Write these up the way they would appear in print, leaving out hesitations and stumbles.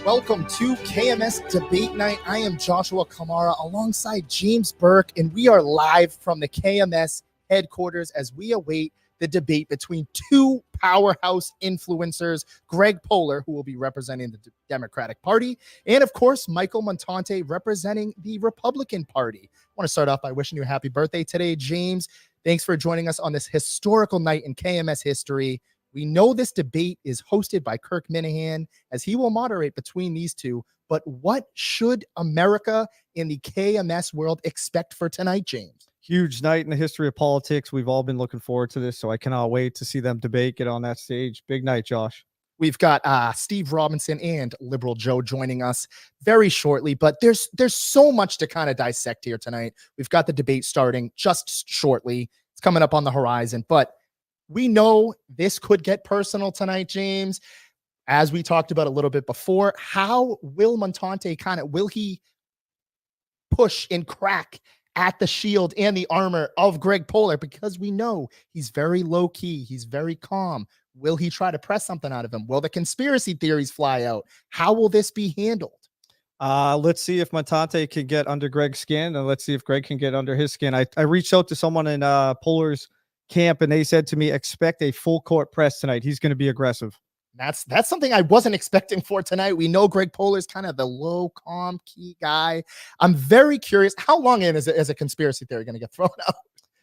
Welcome to KMS Debate Night. I am Joshua Kamara alongside James Burke, and we are live from the KMS headquarters as we await the debate between two powerhouse influencers, Greg Poehler, who will be representing the Democratic Party, and of course, Michael Montante representing the Republican Party. I want to start off by wishing you a happy birthday today, James. Thanks for joining us on this historical night in KMS history. We know this debate is hosted by Kirk Minahan, as he will moderate between these two. But what should America in the KMS world expect for tonight, James? Huge night in the history of politics. We've all been looking forward to this, so I cannot wait to see them debate, get on that stage. Big night, Josh. We've got Steve Robinson and Liberal Joe joining us very shortly, but there's so much to kind of dissect here tonight. We've got the debate starting just shortly. It's coming up on the horizon, but we know this could get personal tonight, James. As we talked about a little bit before, how will Montante will he push and crack at the shield and the armor of Greg Poehler? Because we know he's very low key. He's very calm. Will he try to press something out of him? Will the conspiracy theories fly out? How will this be handled? Let's see if Montante can get under Greg's skin, and let's see if Greg can get under his skin. I reached out to someone in Poehler's camp, and they said to me, expect a full court press tonight. He's going to be aggressive. That's something I wasn't expecting for tonight. We know Greg Poehler is kind of the low, calm, key guy. I'm very curious. How long in is a conspiracy theory going to get thrown out?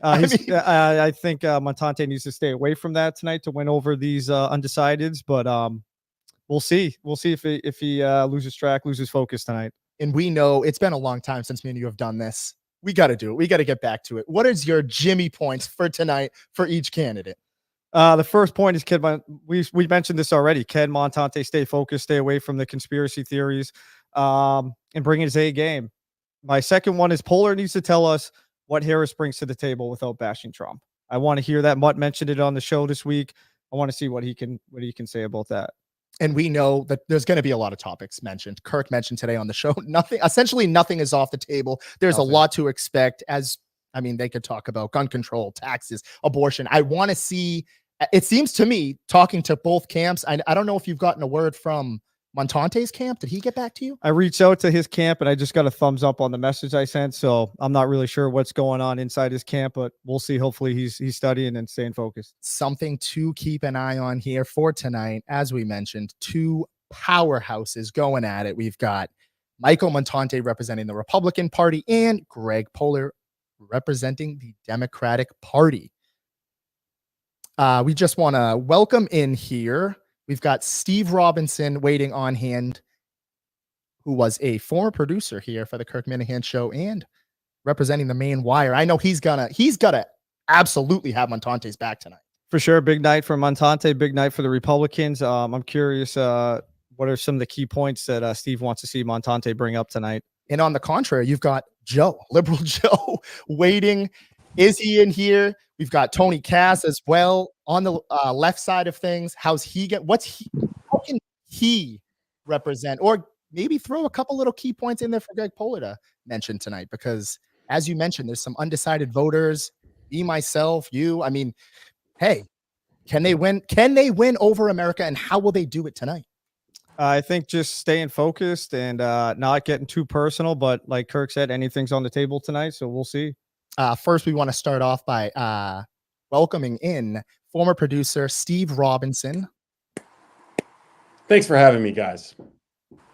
I think Montante needs to stay away from that tonight to win over these undecideds, but we'll see. We'll see if he loses track, loses focus tonight. And we know it's been a long time since me and you have done this. We got to do it. We got to get back to it. What is your Jimmy points for tonight for each candidate? The first point is we mentioned this already. Can Montante stay focused, stay away from the conspiracy theories, and bring his A game? My second one is Poehler needs to tell us what Harris brings to the table without bashing Trump. I want to hear that. Mutt mentioned it on the show this week. I want to see what he can say about that. And we know that there's going to be a lot of topics mentioned. Kirk mentioned today on the show, essentially nothing is off the table. There's a lot to expect. They could talk about gun control, taxes, abortion. I want to see, it seems to me, talking to both camps, I don't know if you've gotten a word from Montante's camp. Did he get back to you? I reached out to his camp and I just got a thumbs up on the message I sent. So I'm not really sure what's going on inside his camp, but we'll see. Hopefully he's studying and staying focused. Something to keep an eye on here for tonight. As we mentioned, two powerhouses going at it. We've got Michael Montante representing the Republican Party and Greg Poehler representing the Democratic Party. We just want to welcome in here. We've got Steve Robinson waiting on hand, who was a former producer here for the Kirk Minahan show and representing the main wire. I know he's gonna absolutely have Montante's back tonight. For sure. Big night for Montante, big night for the Republicans. I'm curious, what are some of the key points that Steve wants to see Montante bring up tonight? And on the contrary, you've got Joe, Liberal Joe, waiting. Is he in here? We've got Tony Cass as well on the left side of things. How can he represent, or maybe throw a couple little key points in there for Greg Poehler to mention tonight? Because as you mentioned, there's some undecided voters, me, myself, you. Hey, can they win? Can they win over America, and how will they do it tonight? I think just staying focused and not getting too personal, but like Kirk said, anything's on the table tonight, so we'll see. First, we want to start off by welcoming in former producer Steve Robinson. Thanks for having me, guys.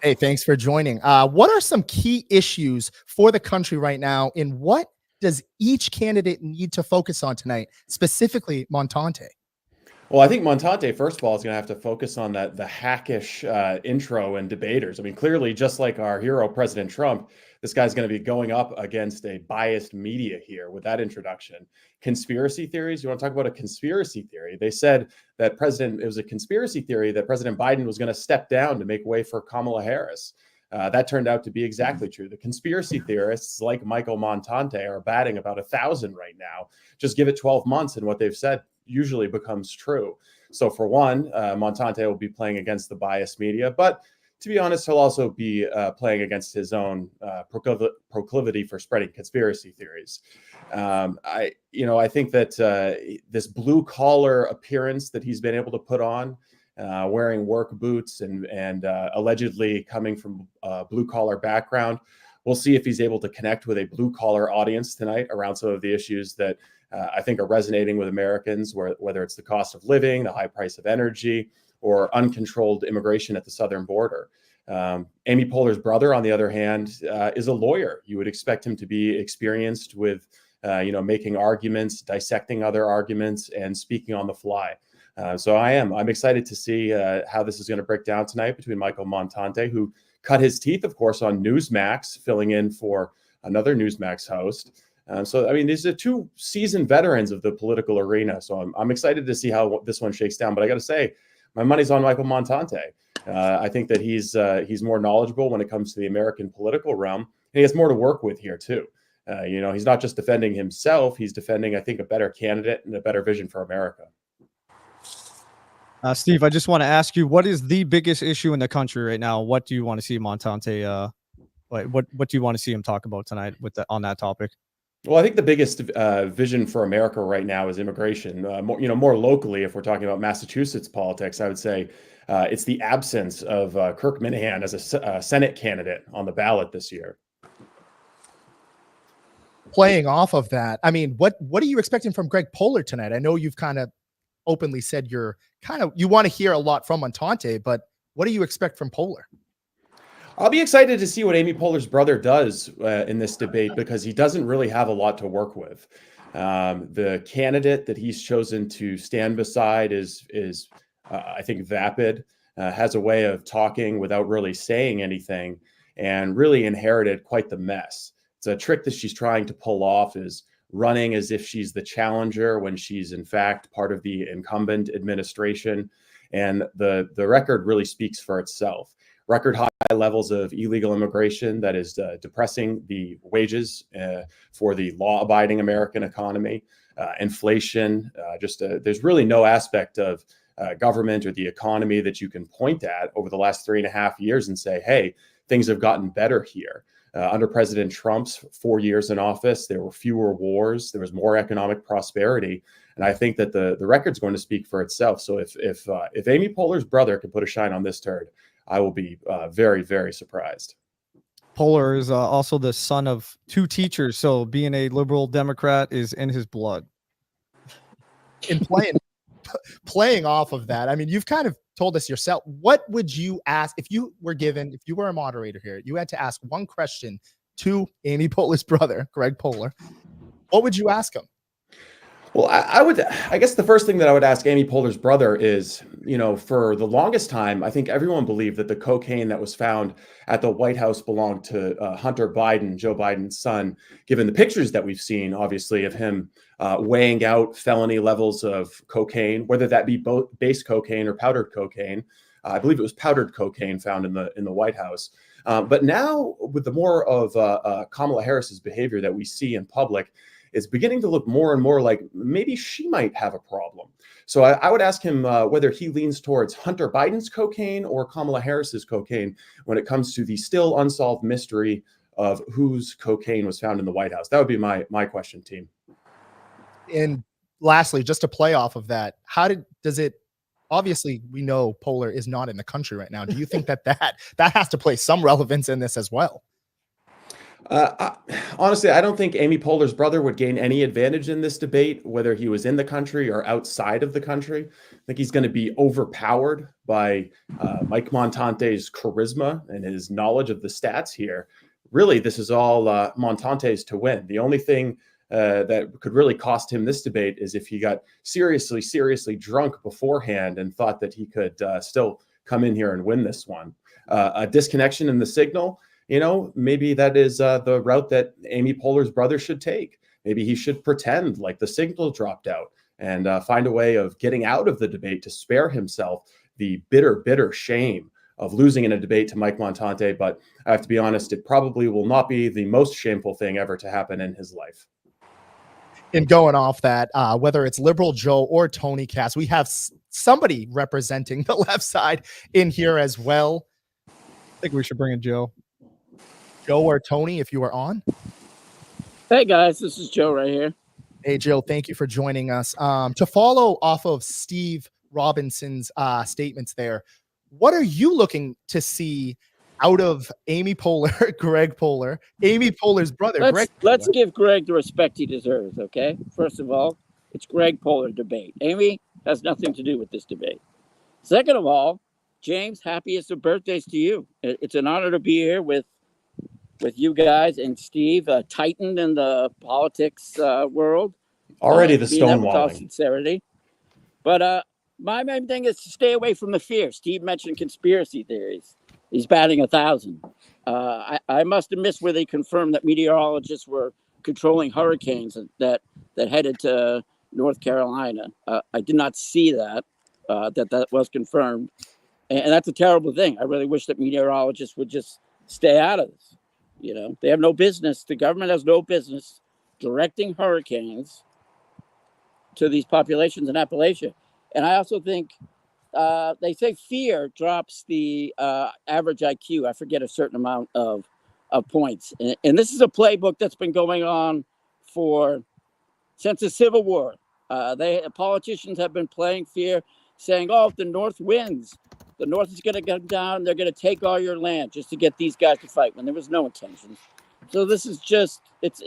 Hey, thanks for joining. What are some key issues for the country right now, and what does each candidate need to focus on tonight, specifically Montante? Well, I think Montante, first of all, is going to have to focus on the hackish intro and debaters. Clearly, just like our hero, President Trump, this guy's going to be going up against a biased media here with that introduction. Conspiracy theories. You want to talk about a conspiracy theory? They said that it was a conspiracy theory that President Biden was going to step down to make way for Kamala Harris. That turned out to be exactly true. The conspiracy theorists like Michael Montante are batting about 1,000 right now. Just give it 12 months and what they've said usually becomes true. So for one, Montante will be playing against the biased media, but to be honest, he'll also be playing against his own proclivity for spreading conspiracy theories. I think that this blue collar appearance that he's been able to put on wearing work boots and allegedly coming from a blue collar background. We'll see if he's able to connect with a blue collar audience tonight around some of the issues that I think are resonating with Americans, whether it's the cost of living, the high price of energy, or uncontrolled immigration at the southern border. Amy Poehler's brother, on the other hand, is a lawyer. You would expect him to be experienced with, making arguments, dissecting other arguments, and speaking on the fly. So I'm excited to see how this is going to break down tonight between Michael Montante, who cut his teeth, of course, on Newsmax, filling in for another Newsmax host. These are two seasoned veterans of the political arena. So I'm excited to see how this one shakes down. But I got to say, my money's on Michael Montante. I think that he's more knowledgeable when it comes to the American political realm, and he has more to work with here too. He's not just defending himself; he's defending, I think, a better candidate and a better vision for America. Steve, I just want to ask you, what is the biggest issue in the country right now? What do you want to see Montante? What do you want to see him talk about tonight on that topic? Well, I think the biggest vision for America right now is immigration. More locally, if we're talking about Massachusetts politics, I would say it's the absence of Kirk Minahan as a Senate candidate on the ballot this year. Playing off of that, I mean, what are you expecting from Greg Poehler tonight? I know you've kind of openly said you want to hear a lot from Montante, but what do you expect from Poehler? I'll be excited to see what Amy Poehler's brother does in this debate, because he doesn't really have a lot to work with. The candidate that he's chosen to stand beside is I think, vapid, has a way of talking without really saying anything, and really inherited quite the mess. It's a trick that she's trying to pull off, is running as if she's the challenger when she's in fact part of the incumbent administration. And the record really speaks for itself. Record high levels of illegal immigration that is depressing the wages for the law-abiding American economy, inflation, there's really no aspect of government or the economy that you can point at over the last 3.5 years and say, hey, things have gotten better here. Under President Trump's 4 years in office, there were fewer wars, there was more economic prosperity. And I think that the record's going to speak for itself. So if Amy Poehler's brother can put a shine on this turd, I will be very, very surprised. Poehler is also the son of 2 teachers, so being a liberal Democrat is in his blood. In playing off of that, I mean, you've kind of told us yourself. What would you ask if you were a moderator here? You had to ask one question to Amy Poehler's brother, Greg Poehler. What would you ask him? Well, I guess the first thing that I would ask Amy Poehler's brother is, for the longest time, I think everyone believed that the cocaine that was found at the White House belonged to Hunter Biden, Joe Biden's son, given the pictures that we've seen, obviously, of him weighing out felony levels of cocaine, whether that be both base cocaine or powdered cocaine. I believe it was powdered cocaine found in the White House. But now, with the more of Kamala Harris's behavior that we see in public, it's beginning to look more and more like maybe she might have a problem. So I would ask him whether he leans towards Hunter Biden's cocaine or Kamala Harris's cocaine when it comes to the still unsolved mystery of whose cocaine was found in the White House. That would be my question, team. And lastly, just to play off of that, obviously we know Poehler is not in the country right now. Do you think that has to play some relevance in this as well? Honestly, I don't think Amy Poehler's brother would gain any advantage in this debate, whether he was in the country or outside of the country. I think he's going to be overpowered by Mike Montante's charisma and his knowledge of the stats here. Really, this is all Montante's to win. The only thing that could really cost him this debate is if he got seriously drunk beforehand and thought that he could still come in here and win this one. A disconnection in the signal, maybe that is the route that Amy Poehler's brother should take. Maybe he should pretend like the signal dropped out and find a way of getting out of the debate to spare himself the bitter shame of losing in a debate to Mike Montante. But I have to be honest, it probably will not be the most shameful thing ever to happen in his life. And going off that, whether it's Liberal Joe or Tony Cass, we have somebody representing the left side in here as well. I think we should bring in Joe. Joe or Tony, if you are on. Hey guys, this is Joe right here. Hey Joe, thank you for joining us. To follow off of Steve Robinson's statements there. What are you looking to see out of Amy Poehler, Greg Poehler, Amy Poehler's brother? Let's give Greg the respect he deserves, okay? First of all, it's Greg Poehler debate. Amy has nothing to do with this debate. Second of all, James, happiest of birthdays to you. It's an honor to be here with you guys and Steve, a titan in the politics world. Already the Mean that with all stonewalling. sincerity. But my main thing is to stay away from the fear. Steve mentioned conspiracy theories. He's batting 1,000. I must have missed where they confirmed that meteorologists were controlling hurricanes that headed to North Carolina. I did not see that was confirmed. And that's a terrible thing. I really wish that meteorologists would just stay out of this. You know, they have no business. The government has no business directing hurricanes to these populations in Appalachia. And I also think they say fear drops the average IQ. I forget a certain amount of points. And this is a playbook that's been going on since the Civil War. Politicians have been playing fear, saying, oh, if the North wins, the North is going to come down. They're going to take all your land just to get these guys to fight when there was no intention. So this is just, it's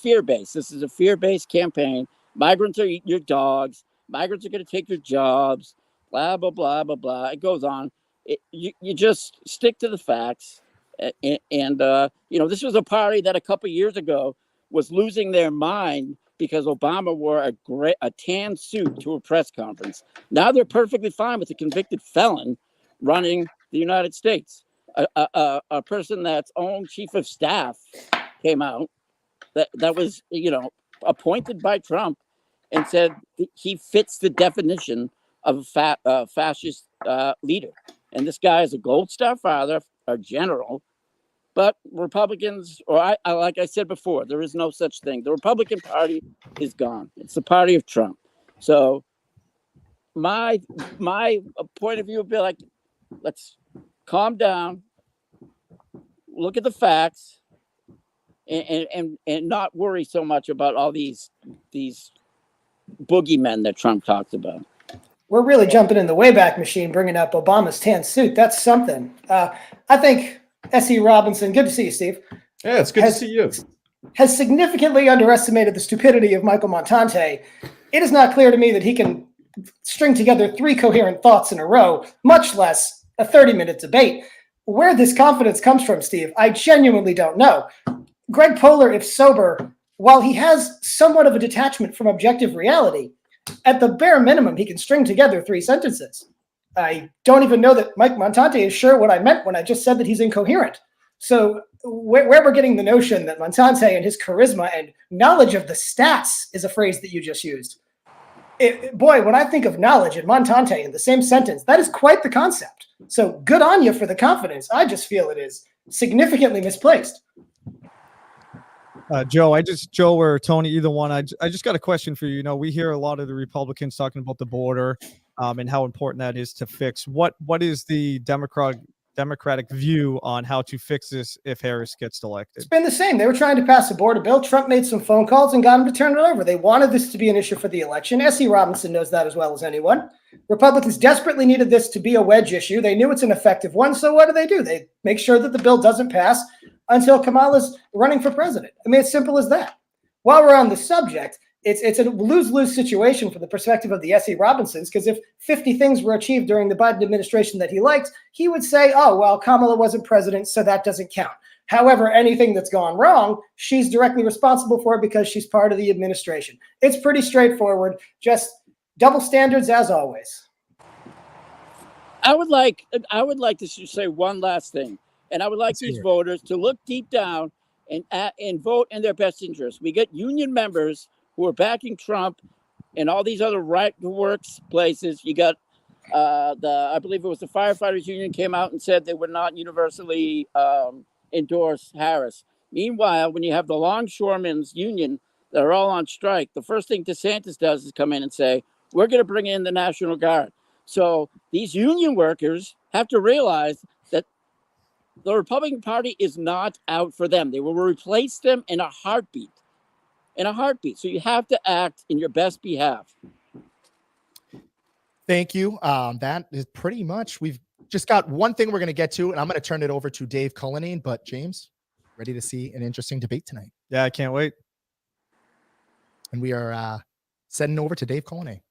fear-based. This is a fear-based campaign. Migrants are eating your dogs. Migrants are going to take your jobs. Blah, blah, blah, blah, blah. It goes on. You just stick to the facts. And this was a party that a couple of years ago was losing their mind because Obama wore a tan suit to a press conference. Now they're perfectly fine with a convicted felon running the United States. A person that's own chief of staff came out that was, appointed by Trump and said he fits the definition of a fascist leader. And this guy is a Gold Star father, a general. But Republicans, like I said before, there is no such thing. The Republican Party is gone. It's the party of Trump. So my point of view would be like, let's calm down, look at the facts, and not worry so much about all these boogeymen that Trump talks about. We're really jumping in the Wayback Machine, bringing up Obama's tan suit. That's something. I think S.E. Robinson, good to see you, Steve. Yeah, it's good to see you. Has significantly underestimated the stupidity of Michael Montante. It is not clear to me that he can string together 3 coherent thoughts in a row, much less a 30-minute debate. Where this confidence comes from, Steve, I genuinely don't know. Greg Poehler, if sober, while he has somewhat of a detachment from objective reality, at the bare minimum, he can string together 3 sentences. I don't even know that Mike Montante is sure what I meant when I just said that he's incoherent. So where we're getting the notion that Montante and his charisma and knowledge of the stats is a phrase that you just used. Boy, when I think of knowledge and Montante in the same sentence, that is quite the concept. So good on you for the confidence. I just feel it is significantly misplaced. Joe or Tony, either one. I just got a question for you. You know, we hear a lot of the Republicans talking about the border and how important that is to fix. What is the Democratic view on how to fix this if Harris gets elected? It's been the same. They were trying to pass a border bill. Trump made some phone calls and got him to turn it over. They wanted this to be an issue for the election. S.E. Robinson knows that as well as anyone. Republicans desperately needed this to be a wedge issue. They knew it's an effective one. So what do? They make sure that the bill doesn't pass until Kamala's running for president. I mean, it's simple as that. While we're on the subject, it's a lose-lose situation from the perspective of the S.E. Robinsons, because if 50 things were achieved during the Biden administration that he liked, he would say, oh, well, Kamala wasn't president, so that doesn't count. However, anything that's gone wrong, she's directly responsible for because she's part of the administration. It's pretty straightforward, just double standards as always. I would like to say one last thing, and I would like these voters to look deep down and vote in their best interest. We get union members who are backing Trump and all these other right works places. You got I believe it was the firefighters union came out and said they would not universally endorse Harris. Meanwhile, when you have the longshoremen's union that are all on strike, the first thing DeSantis does is come in and say, we're going to bring in the National Guard. So these union workers have to realize that the Republican Party is not out for them. They will replace them in a heartbeat. in a heartbeat. So you have to act in your best behalf. Thank you. That is pretty much, we've just got one thing we're going to get to, and I'm going to turn it over to Dave Cullinane. But James, ready to see an interesting debate tonight. Yeah, I can't wait. And we are sending over to Dave Cullinane.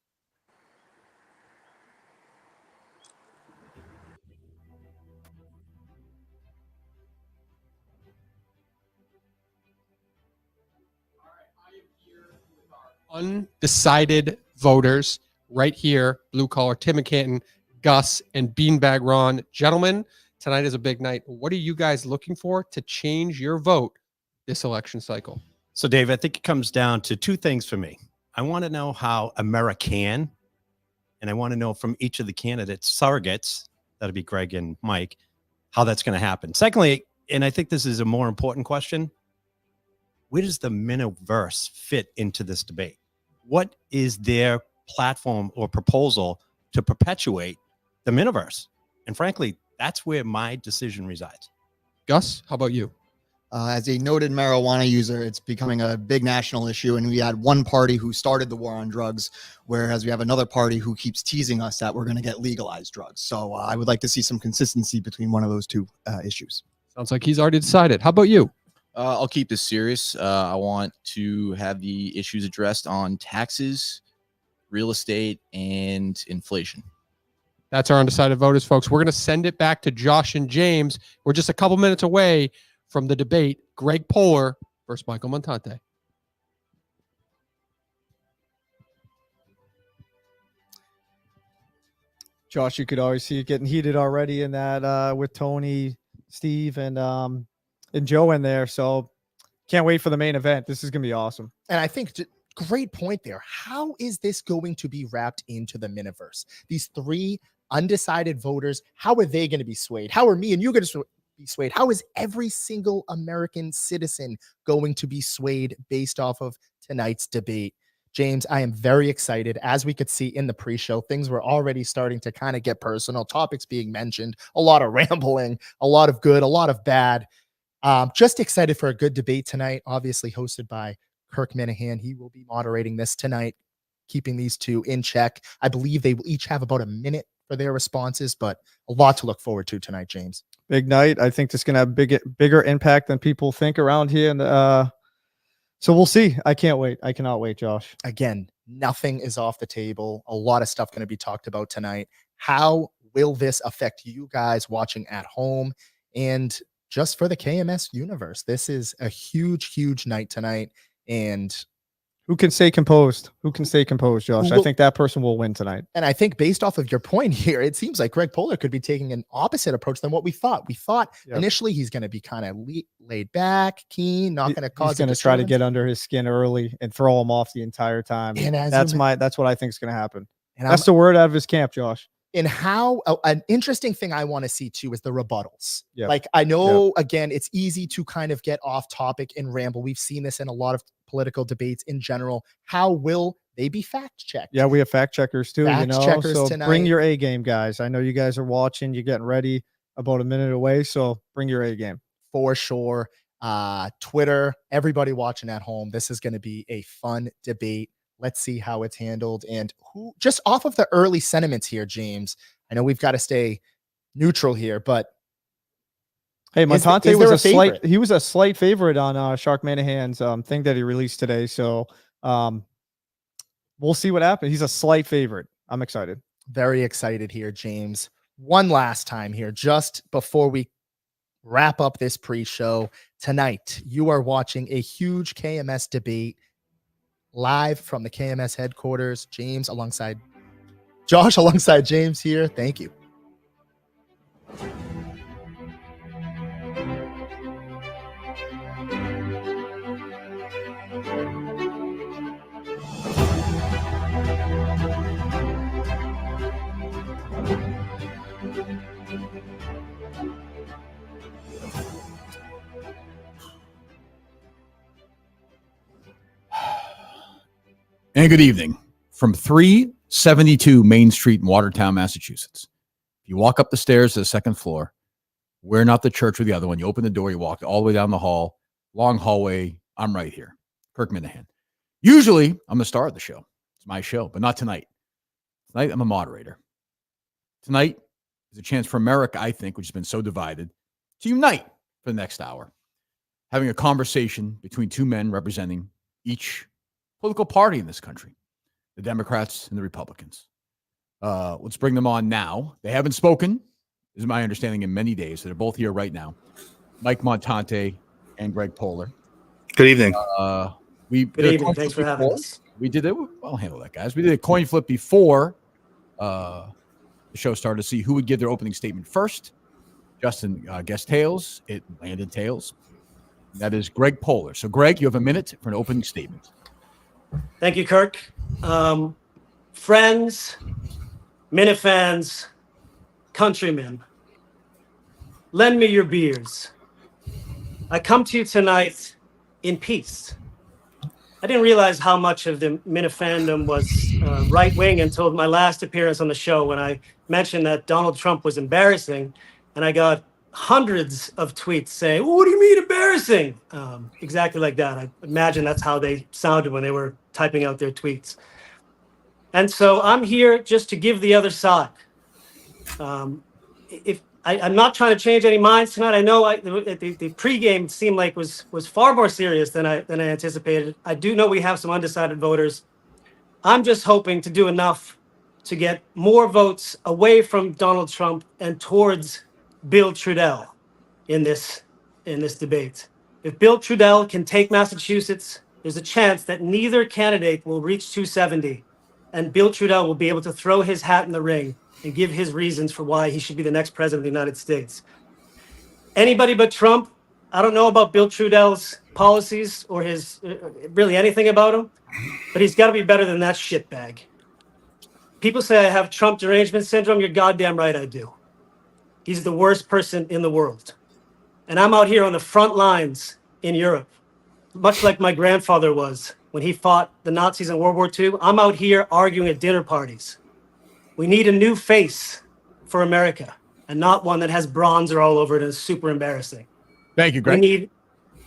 Undecided voters right here, blue collar, Tim and Canton, Gus, and Beanbag Ron. Gentlemen, tonight is a big night. What are you guys looking for to change your vote this election cycle? So, Dave, I think it comes down to two things for me. I want to know how American, and I want to know from each of the candidates, surrogates, that'd be Greg and Mike, how that's going to happen. Secondly, and I think this is a more important question, where does the miniverse fit into this debate? What is their platform or proposal to perpetuate the miniverse? And frankly, that's where my decision resides. Gus, how about you? As a noted marijuana user, it's becoming a big national issue. And we had one party who started the war on drugs, whereas we have another party who keeps teasing us that we're going to get legalized drugs. So I would like to see some consistency between one of those two issues. Sounds like he's already decided. How about you? I'll keep this serious. I want to have the issues addressed on taxes, real estate, and inflation. That's our undecided voters, folks. We're going to send it back to Josh and James. We're just a couple minutes away from the debate. Greg Poehler versus Michael Montante. Josh, you could always see it getting heated already in that with Tony, Steve, and Joe in there. So can't wait for the main event. This is going to be awesome. And I think great point there. How is this going to be wrapped into the miniverse? These three undecided voters, how are they going to be swayed? How are me and you going to be swayed? How is every single American citizen going to be swayed based off of tonight's debate? James, I am very excited. As we could see in the pre-show, things were already starting to kind of get personal, topics being mentioned, a lot of rambling, a lot of good, a lot of bad. Just excited for a good debate tonight, obviously hosted by Kirk Minahan. He will be moderating this tonight, keeping these two in check. I believe they will each have about a minute for their responses, but a lot to look forward to tonight, James. Big night. I think this is going to have bigger impact than people think around here. And so we'll see. I can't wait. I cannot wait, Josh. Again, nothing is off the table. A lot of stuff going to be talked about tonight. How will this affect you guys watching at home? And just for the KMS universe, this is a huge, huge night tonight. And who can stay composed? Who can stay composed, Josh? I think that person will win tonight. And I think based off of your point here, it seems like Greg Poehler could be taking an opposite approach than what we thought. We thought initially he's going to be kind of laid back, keen, not going to cause. He's going to try to get under his skin early and throw him off the entire time. And that's what I think is going to happen. And that's the word out of his camp, Josh. And how an interesting thing I want to see too is the rebuttals. Like I know, again, it's easy to kind of get off topic and ramble. We've seen this in a lot of political debates in general. How will they be fact checked? Yeah, we have fact checkers too. So tonight. Bring your A game, guys. I know you guys are watching. You're getting ready, about a minute away. So bring your A game for sure. Twitter, everybody watching at home. This is going to be a fun debate. Let's see how it's handled. And who, just off of the early sentiments here, James, I know we've got to stay neutral here, but hey, Montante was a slight favorite on Shark Manahan's thing that he released today. So we'll see what happens. He's a slight favorite. I'm excited. Very excited here, James. One last time here, just before we wrap up this pre-show tonight, you are watching a huge KMS debate live from the KMS headquarters. James alongside Josh alongside James here. Thank you. And good evening from 372 Main Street in Watertown, Massachusetts. If you walk up the stairs to the second floor, we're not the church or the other one. You open the door, you walk all the way down the hall, long hallway. I'm right here, Kirk Minahan. Usually, I'm the star of the show. It's my show, but not tonight. Tonight, I'm a moderator. Tonight is a chance for America, I think, which has been so divided, to unite for the next hour, having a conversation between two men representing each political party in this country, the Democrats and the Republicans. Let's bring them on now. They haven't spoken, is my understanding, in many days. So they're both here right now. Mike Montante and Greg Poehler. Good evening. Good evening. Thanks for having us. We did it. I'll handle that, guys. We did a coin flip before the show started to see who would give their opening statement first. Justin guessed tails. It landed tails. That is Greg Poehler. So, Greg, you have a minute for an opening statement. Thank you, Kirk. Friends, Minifans, countrymen, lend me your beers. I come to you tonight in peace. I didn't realize how much of the Minifandom was right-wing until my last appearance on the show when I mentioned that Donald Trump was embarrassing, and I got hundreds of tweets saying, "What do you mean embarrassing?" Exactly like that. I imagine that's how they sounded when they were typing out their tweets. And so I'm here just to give the other side. I'm not trying to change any minds tonight. I know the pregame seemed like was far more serious than I anticipated. I do know we have some undecided voters. I'm just hoping to do enough to get more votes away from Donald Trump and towards Bill Trudell in this debate. If Bill Trudell can take Massachusetts, there's a chance that neither candidate will reach 270, and Bill Trudell will be able to throw his hat in the ring and give his reasons for why he should be the next president of the United States. Anybody but Trump, I don't know about Bill Trudell's policies or his really anything about him, but he's got to be better than that shitbag. People say I have Trump derangement syndrome. You're goddamn right I do. He's the worst person in the world. And I'm out here on the front lines in Europe, much like my grandfather was when he fought the Nazis in World War II. I'm out here arguing at dinner parties. We need a new face for America and not one that has bronzer all over it and is super embarrassing. Thank you, Greg.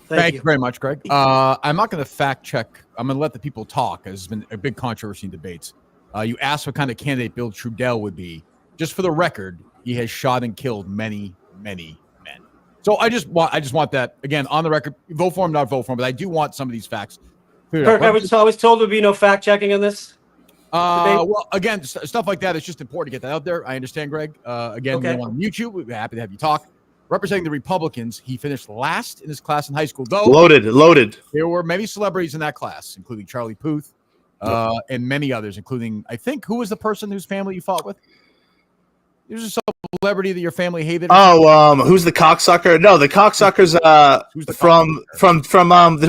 Thank you you very much, Greg. I'm not going to fact check. I'm going to let the people talk. There's been a big controversy in debates. You asked what kind of candidate Bill Trudell would be. Just for the record, he has shot and killed many, many men. So I just want that, again, on the record. Vote for him, not vote for him. But I do want some of these facts cleared up. Kirk, I was told there would be no fact checking on this. Well, again, stuff like that is just important to get that out there. I understand, Greg. Again, Okay. We don't want to mute you. We're happy to have you talk. Representing the Republicans, he finished last in his class in high school. Though Loaded. there were many celebrities in that class, including Charlie Puth and many others, including, I think, who was the person whose family you fought with? There was a celebrity that your family hated. Who's the cocksucker? No, the cocksucker's from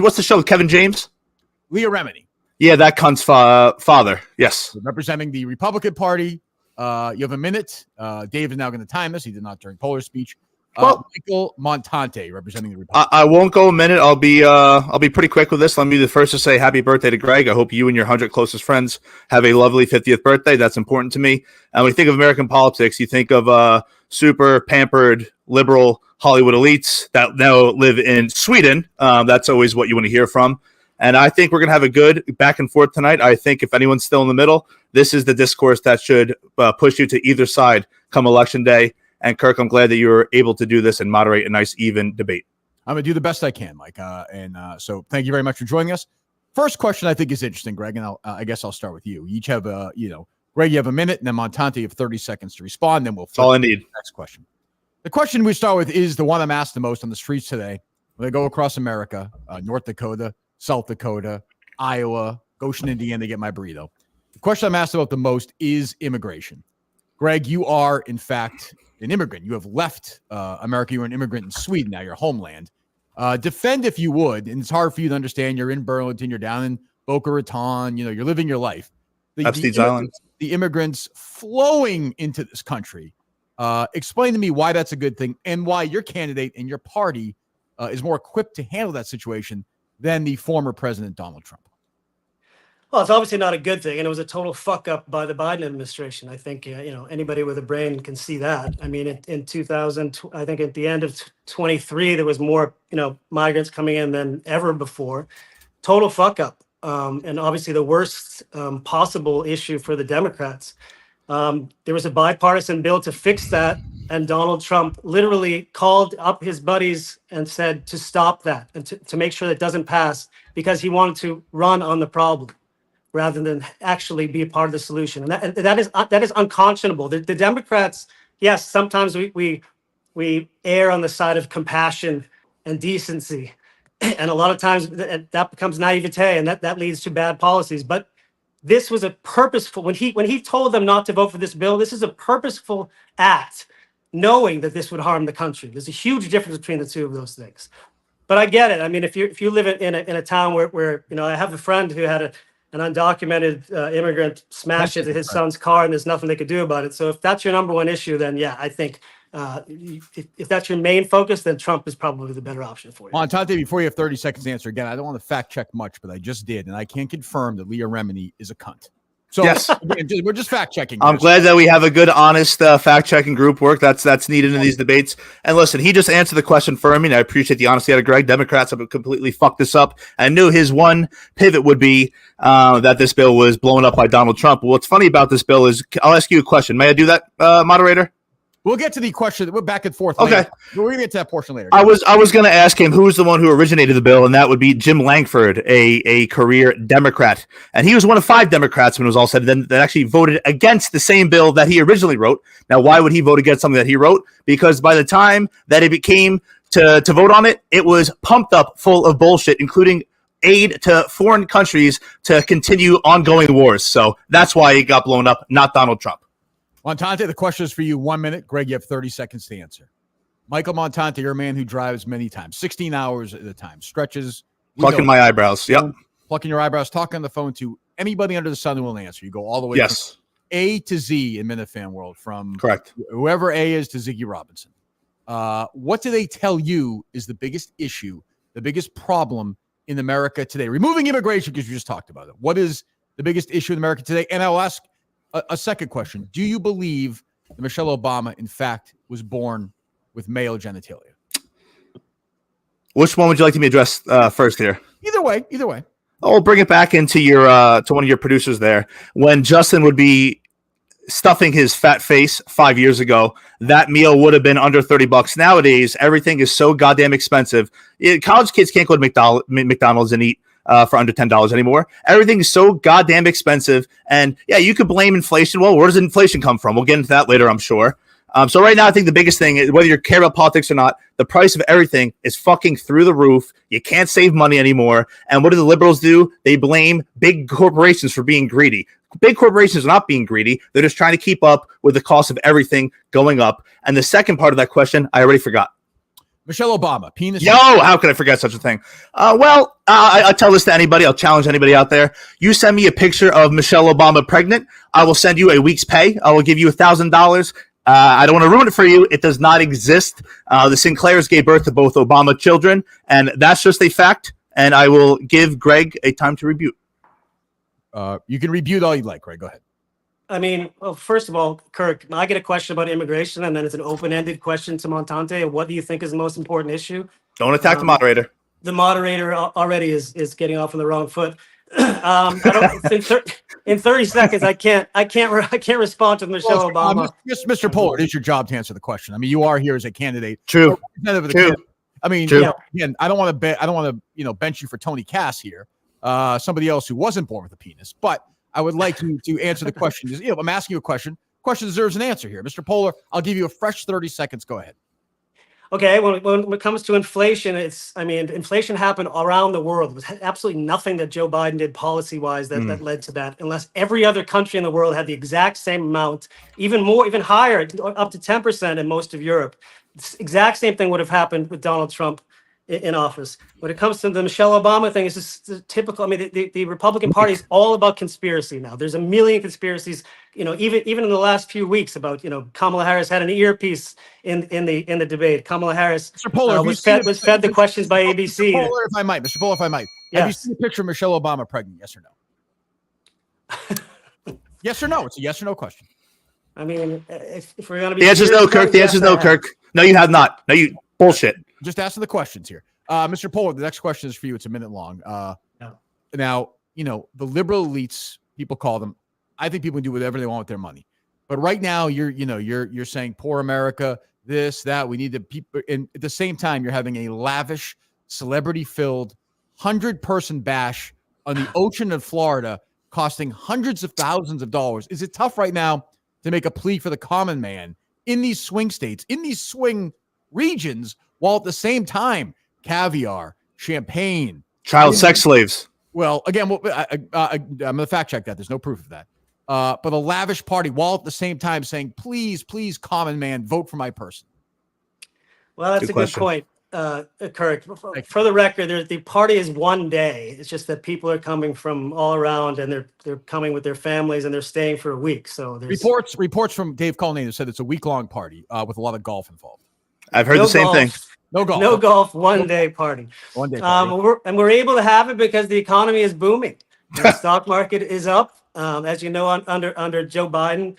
what's the show with Kevin James? Leah Remini. Yeah, that cunt's father. Yes. Representing the Republican Party. You have a minute. Dave is now going to time this. He did not during Poehler's speech. Michael Montante, representing the Republicans. I won't go a minute. I'll be pretty quick with this. Let me be the first to say happy birthday to Greg. I hope you and your 100 closest friends have a lovely 50th birthday. That's important to me. And when you think of American politics, you think of super pampered liberal Hollywood elites that now live in Sweden. That's always what you want to hear from. And I think we're going to have a good back and forth tonight. I think if anyone's still in the middle, this is the discourse that should push you to either side come Election Day. And Kirk, I'm glad that you were able to do this and moderate a nice, even debate. I'm going to do the best I can, Mike. So thank you very much for joining us. First question I think is interesting, Greg, and I guess I'll start with you. You each have Greg, you have a minute, and then Montante, you have 30 seconds to respond. Then we'll all I need. Next question. The question we start with is the one I'm asked the most on the streets today. When I go across America, North Dakota, South Dakota, Iowa, Goshen, Indiana, to get my burrito. The question I'm asked about the most is immigration. Greg, you are, in fact, an immigrant. You have left America. You're an immigrant in Sweden, now your homeland. Defend, if you would, and it's hard for you to understand. You're in Burlington. You're down in Boca Raton. You're living your life. The immigrants flowing into this country. Explain to me why that's a good thing and why your candidate and your party is more equipped to handle that situation than the former President Donald Trump. Well, it's obviously not a good thing, and it was a total fuck up by the Biden administration. I think anybody with a brain can see that. I mean, in 2000, I think at the end of 23, there was more migrants coming in than ever before. Total fuck up. and obviously the worst possible issue for the Democrats. There was a bipartisan bill to fix that, and Donald Trump literally called up his buddies and said to stop that and to make sure that doesn't pass, because he wanted to run on the problem rather than actually be a part of the solution. And that is unconscionable. The Democrats, yes, sometimes we err on the side of compassion and decency, and a lot of times that becomes naivete, and that leads to bad policies. But this was a purposeful, when he told them not to vote for this bill, this is a purposeful act, knowing that this would harm the country. There's a huge difference between the two of those things. But I get it. I mean, if you live in a town where I have a friend who had an undocumented immigrant smash into his son's car, and there's nothing they could do about it. So if that's your number one issue, then yeah, I think if that's your main focus, then Trump is probably the better option for you. Montante, before you have 30 seconds to answer, again, I don't want to fact check much, but I just did, and I can confirm that Leah Remini is a cunt. So yes, again, we're just fact checking. I'm glad that we have a good, honest fact checking group work. That's needed in these debates. And listen, he just answered the question for me, and I appreciate the honesty out of Greg. Democrats have completely fucked this up. I knew his one pivot would be that this bill was blown up by Donald Trump. What's funny about this bill is, I'll ask you a question. May I do that, moderator? We'll get to the question. We're back and forth. Okay. Later. We're going to get to that portion later. I was going to ask him who's the one who originated the bill, and that would be Jim Langford, a career Democrat. And he was one of 5 Democrats when it was all said and done that actually voted against the same bill that he originally wrote. Now, why would he vote against something that he wrote? Because by the time that it became to vote on it, it was pumped up full of bullshit, including aid to foreign countries to continue ongoing wars. So that's why it got blown up, not Donald Trump. Montante, the question is for you. 1 minute. Greg, you have 30 seconds to answer. Michael Montante, you're a man who drives many times, 16 hours at a time, stretches. Plucking my eyebrows. Yep. Plucking your eyebrows, talking on the phone to anybody under the sun who will answer. You go all the way yes. from A to Z in Minifan world, from correct whoever A is to Ziggy Robinson. What do they tell you is the biggest issue, the biggest problem in America today? Removing immigration, because you just talked about it. What is the biggest issue in America today? And I'll ask a second question. Do you believe that Michelle Obama, in fact, was born with male genitalia? Which one would you like me to address first here? Either way. Oh, we'll bring it back into your to one of your producers there. When Justin would be stuffing his fat face 5 years ago, that meal would have been under $30. Nowadays, everything is so goddamn expensive. College kids can't go to McDonald's and eat for under $10 anymore. Everything is so goddamn expensive. And yeah, you could blame inflation. Well, where does inflation come from? We'll get into that later, I'm sure. So right now, I think the biggest thing is, whether you care about politics or not, the price of everything is fucking through the roof. You can't save money anymore. And what do the liberals do? They blame big corporations for being greedy. Big corporations are not being greedy. They're just trying to keep up with the cost of everything going up. And the second part of that question, I already forgot. Michelle Obama, penis. Yo, how could I forget such a thing? I tell this to anybody. I'll challenge anybody out there. You send me a picture of Michelle Obama pregnant, I will send you a week's pay. I will give you $1,000. I don't want to ruin it for you. It does not exist. The Sinclairs gave birth to both Obama children, and that's just a fact. And I will give Greg a time to rebuke. You can rebuke all you like, Greg. Go ahead. I mean, well, first of all, Kirk, I get a question about immigration, and then it's an open-ended question to Montante. What do you think is the most important issue? Don't attack the moderator. The moderator already is getting off on the wrong foot. I don't, in 30 seconds, I can't respond to Michelle Obama. Mr. Poehler, it is your job to answer the question. I mean, you are here as a candidate. True. I mean, True. Again, I don't want to bench you for Tony Cass here. Somebody else who wasn't born with a penis, but I would like you to answer the question. I'm asking you a question. Question deserves an answer here. Mr. Poehler, I'll give you a fresh 30 seconds. Go ahead. Okay, when it comes to inflation, inflation happened around the world. There was absolutely nothing that Joe Biden did policy-wise that led to that, unless every other country in the world had the exact same amount, even higher, up to 10% in most of Europe. The exact same thing would have happened with Donald Trump in office. When it comes to the Michelle Obama thing, it's just typical. I mean, the Republican Party is all about conspiracy now. There's a million conspiracies, even in the last few weeks about, Kamala Harris had an earpiece in the debate. Kamala Harris was fed the questions by ABC. Mr. Poehler, if I might. Yes. Have you seen a picture of Michelle Obama pregnant? Yes or no? Yes or no? It's a yes or no question. I mean, if we're going to be... The answer is no, Kirk. The answer is no, Kirk. No, you have not. No, you... Bullshit. Just asking the questions here. Mr. Poehler, the next question is for you. It's a minute long. Now, the liberal elites, people call them. I think people can do whatever they want with their money. But right now, you're saying poor America, this, that, we need to people. And at the same time, you're having a lavish, celebrity-filled, 100-person bash on the ocean of Florida, costing hundreds of thousands of dollars. Is it tough right now to make a plea for the common man in these swing states, in these swing regions, while at the same time, caviar, champagne, Child sex slaves. Well, again, I'm going to fact check that. There's no proof of that. But a lavish party, while at the same time saying, please, please, common man, vote for my person. Well, that's a good point, Kirk. For the record, the party is one day. It's just that people are coming from all around, and they're coming with their families, and they're staying for a week. So there's reports from Dave Cullinane said it's a week-long party with a lot of golf involved. I've heard the same thing. No golf. No golf. One day party. One day party. We're able to have it because the economy is booming. The stock market is up. As you know, under Joe Biden,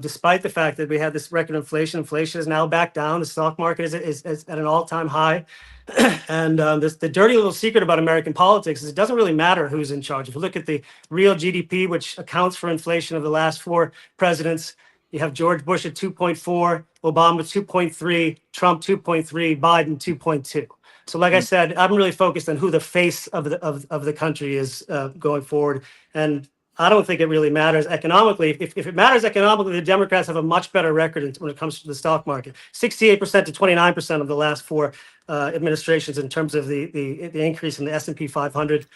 despite the fact that we had this record inflation is now back down. The stock market is at an all-time high. And the dirty little secret about American politics is it doesn't really matter who's in charge. If you look at the real GDP, which accounts for inflation of the last 4 presidents, you have George Bush at 2.4, Obama 2.3, Trump 2.3, Biden 2.2. So, like I said, I'm really focused on who the face of the country is going forward, and I don't think it really matters economically. If it matters economically, the Democrats have a much better record when it comes to the stock market. 68% to 29% of the last 4 administrations in terms of the increase in the S&P 500.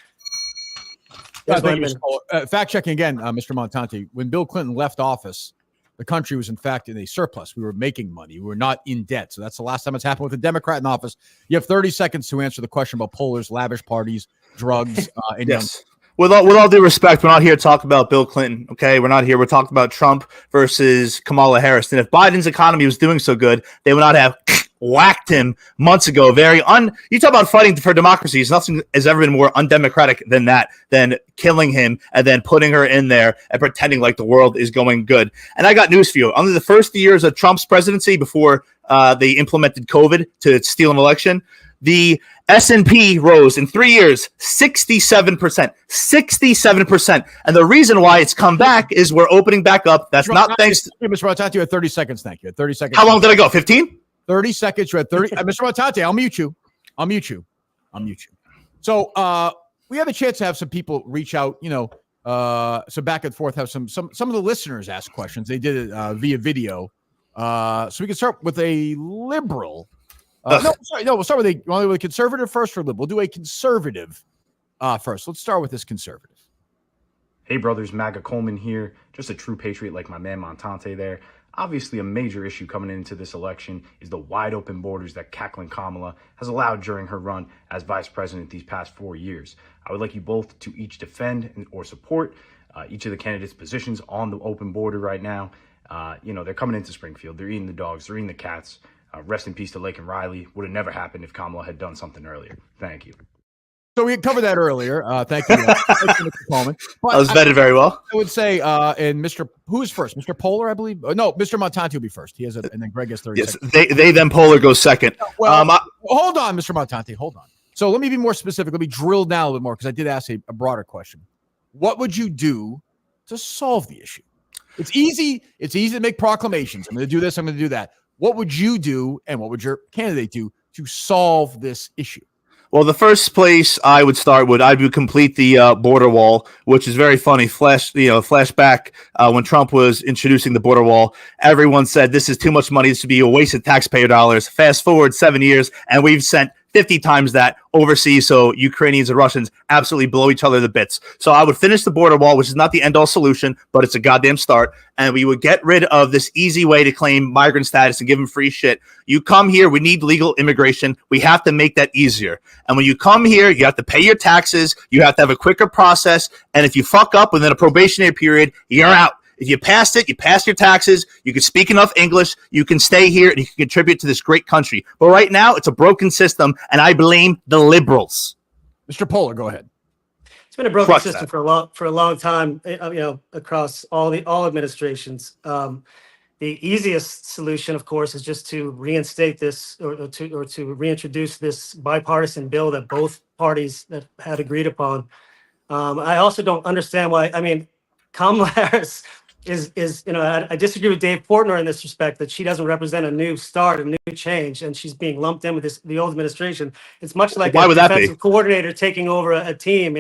Fact checking again, Mr. Montante. When Bill Clinton left office, the country was in fact in a surplus. We were making money. We were not in debt. So that's the last time it's happened with a Democrat in office. You have 30 seconds to answer the question about Poehler's lavish parties, drugs, and yes. With all due respect, we're not here to talk about Bill Clinton, okay? We're not here. We're talking about Trump versus Kamala Harris. And if Biden's economy was doing so good, they would not have whacked him months ago. You talk about fighting for democracy. Nothing has ever been more undemocratic than that, than killing him and then putting her in there and pretending like the world is going good. And I got news for you. Under the first years of Trump's presidency, before they implemented COVID to steal an election, the S&P rose in 3 years 67%. 67%. And the reason why it's come back is we're opening back up. That's not thanks to Mr. Montante. You had 30 seconds. Thank you. 30 seconds. How long did I go? 15? 30 seconds. You had 30. Mr. Montante, I'll mute you. So we have a chance to have some people reach out, so back and forth, have some of the listeners ask questions. They did it via video. So we can start with a liberal. We'll start with a conservative first or liberal. We'll do a conservative first. Let's start with this conservative. Hey, brothers, MAGA Coleman here. Just a true patriot like my man Montante there. Obviously, a major issue coming into this election is the wide open borders that cackling Kamala has allowed during her run as vice president these past 4 years. I would like you both to each defend or support each of the candidates' positions on the open border right now. They're coming into Springfield. They're eating the dogs. They're eating the cats. Rest in peace to Lake and Riley. Would have never happened if Kamala had done something earlier. Thank you. So we covered that earlier. Thank you, Mr. Coleman. I was vetted very well. I would say, and who is first? Mr. Poehler, I believe. No, Mr. Montante will be first. He has and then Greg has 30 seconds. They then Poehler goes second. Well, hold on, Mr. Montante. Hold on. So let me be more specific. Let me drill down a little bit more because I did ask a broader question. What would you do to solve the issue? It's easy. It's easy to make proclamations. I'm going to do this. I'm going to do that. What would you do, and what would your candidate do to solve this issue? Well, the first place I would start I would complete the border wall, which is very funny. Flashback when Trump was introducing the border wall, everyone said this is too much money. This would be a waste of taxpayer dollars. Fast forward 7 years, and we've sent 50 times that overseas, so Ukrainians and Russians absolutely blow each other to bits. So I would finish the border wall, which is not the end-all solution, but it's a goddamn start, and we would get rid of this easy way to claim migrant status and give them free shit. You come here, we need legal immigration. We have to make that easier. And when you come here, you have to pay your taxes, you have to have a quicker process, and if you fuck up within a probationary period, you're out. If you passed it, you passed your taxes, you can speak enough English, you can stay here, and you can contribute to this great country. But right now, it's a broken system, and I blame the liberals. Mr. Poehler, go ahead. It's been a broken system for a long time, across all administrations. The easiest solution, of course, is just to reinstate this or to reintroduce this bipartisan bill that both parties that had agreed upon. I also don't understand why. I mean, Kamala Harris is I disagree with Dave Portner in this respect, that she doesn't represent a new start, a new change, and she's being lumped in with the old administration. It's much like Why a would that be? defensive coordinator taking over a team,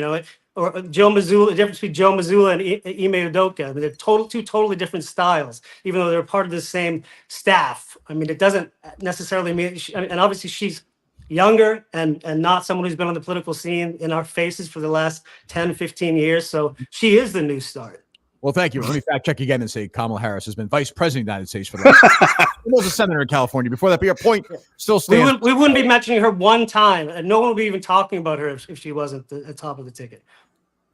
or Joe Mazzulla. The difference between Joe Mazzulla and Ime Udoka, I mean, they're two totally different styles, even though they're part of the same staff. I mean, it doesn't necessarily mean, and obviously she's younger and not someone who's been on the political scene in our faces for the last 10, 15 years. So she is the new start. Well, thank you. Let me fact check again and say Kamala Harris has been vice president of the United States for the last. She was a senator in California before that. But your point still stands. We wouldn't be mentioning her one time, and no one would be even talking about her if she wasn't the top of the ticket.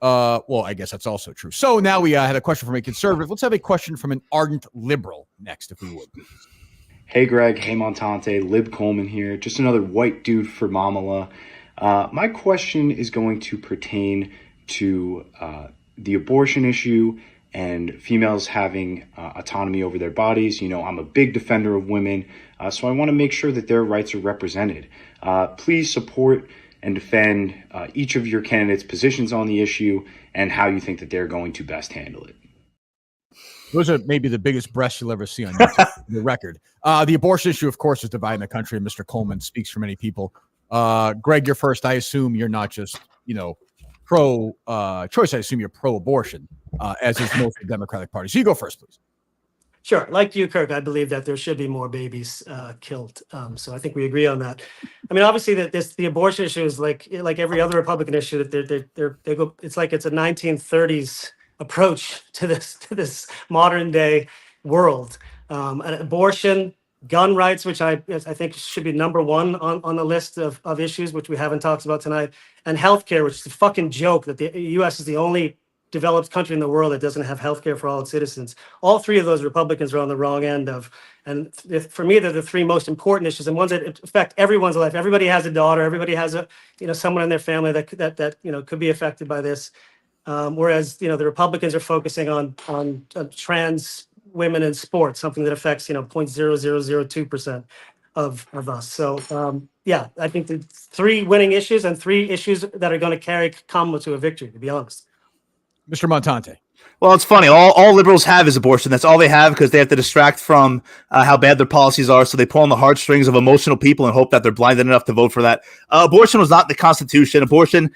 Well, I guess that's also true. So now we had a question from a conservative. Let's have a question from an ardent liberal next, if we would. Hey, Greg. Hey, Montante. Lib Coleman here. Just another white dude for Mamala. My question is going to pertain to the abortion issue and females having autonomy over their bodies. I'm a big defender of women, so I want to make sure that their rights are represented. Please support and defend each of your candidates' positions on the issue and how you think that they're going to best handle it. Those are maybe the biggest breasts you'll ever see on the record. The abortion issue, of course, is dividing the country, and Mr. Coleman speaks for many people. Greg, you're first. I assume you're not just, pro-choice. I assume you're pro-abortion, as is most of the Democratic Party. So you go first, please. Sure. Like you, Kirk, I believe that there should be more babies killed. So I think we agree on that. I mean, obviously, the abortion issue is like every other Republican issue. That they go. It's like it's a 1930s approach to this modern day world. And abortion, gun rights, which I think should be number one on the list of issues, which we haven't talked about tonight, and healthcare, which is a fucking joke that the U.S. is the only developed country in the world that doesn't have healthcare for all its citizens. All three of those Republicans are on the wrong end of, and for me, they're the three most important issues and ones that affect everyone's life. Everybody has a daughter. Everybody has someone in their family that could be affected by this. Whereas the Republicans are focusing on trans women in sports, something that affects 0.0002% of us. So I think the three winning issues and three issues that are going to carry Kamala to a victory, to be honest. Mr. Montante. Well, it's funny. All liberals have is abortion. That's all they have because they have to distract from how bad their policies are. So they pull on the heartstrings of emotional people and hope that they're blinded enough to vote for that. Abortion was not in the Constitution. Abortion,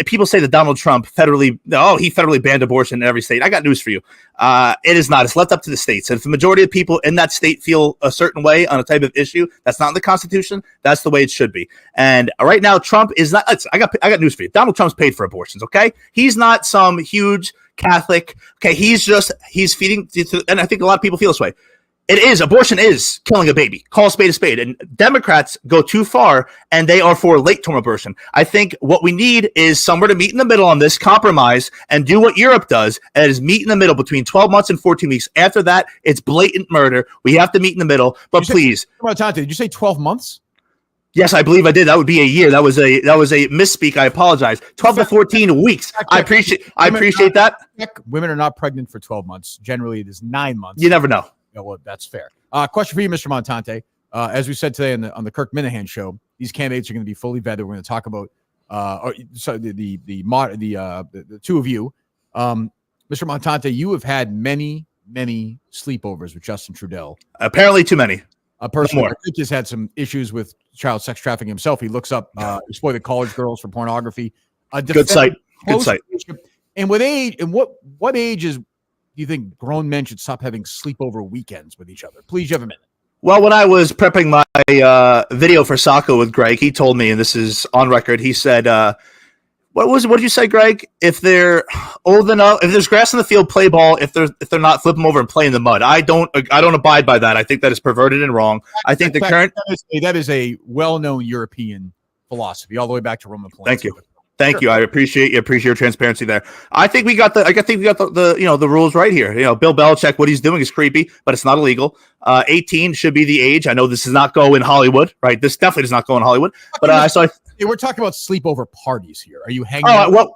people say that Donald Trump he federally banned abortion in every state. I got news for you. It is not. It's left up to the states. And if the majority of people in that state feel a certain way on a type of issue that's not in the Constitution, that's the way it should be. And right now, Trump is not. I got news for you. Donald Trump's paid for abortions. Okay, he's not some huge Catholic. Okay, he's feeding, and I think a lot of people feel this way. Abortion is killing a baby. Call a spade, and Democrats go too far, and they are for late-term abortion. I think what we need is somewhere to meet in the middle on this, compromise, and do what Europe does, and it is meet in the middle between 12 months and 14 weeks. After that, it's blatant murder. We have to meet in the middle, but please. Montante, did you say 12 months? Yes, I believe I did. That would be a year. That was a misspeak. I apologize. 12 to 14 weeks. I appreciate that. Women are not pregnant for 12 months. Generally, it is 9 months. You never know. Yeah, well, that's fair. Question for you, Mr. Montante. As we said today on the Kirk Minahan show, these candidates are going to be fully vetted. We're going to talk about the two of you. Mr. Montante, you have had many sleepovers with Justin Trudeau. Apparently too many. A person I think has had some issues with child sex trafficking himself. He looks up exploited college girls for pornography. Good site. And with age, and what ages do you think grown men should stop having sleepover weekends with each other? Please, you have a minute. Well, when I was prepping my video for Soccer with Greg, he told me, and this is on record, he said, what did you say, Greg? If they're old enough, if there's grass in the field, play ball. If they're not, flip them over and play in the mud. I don't abide by that. I think that is perverted and wrong. I think that is a well-known European philosophy, all the way back to Roman Polanski. Thank you. I appreciate your transparency there. I think we got the rules right here. Bill Belichick, what he's doing is creepy, but it's not illegal. 18 should be the age. I know this does not go in Hollywood, right? This definitely does not go in Hollywood. But we're talking about sleepover parties here. Are you hanging out?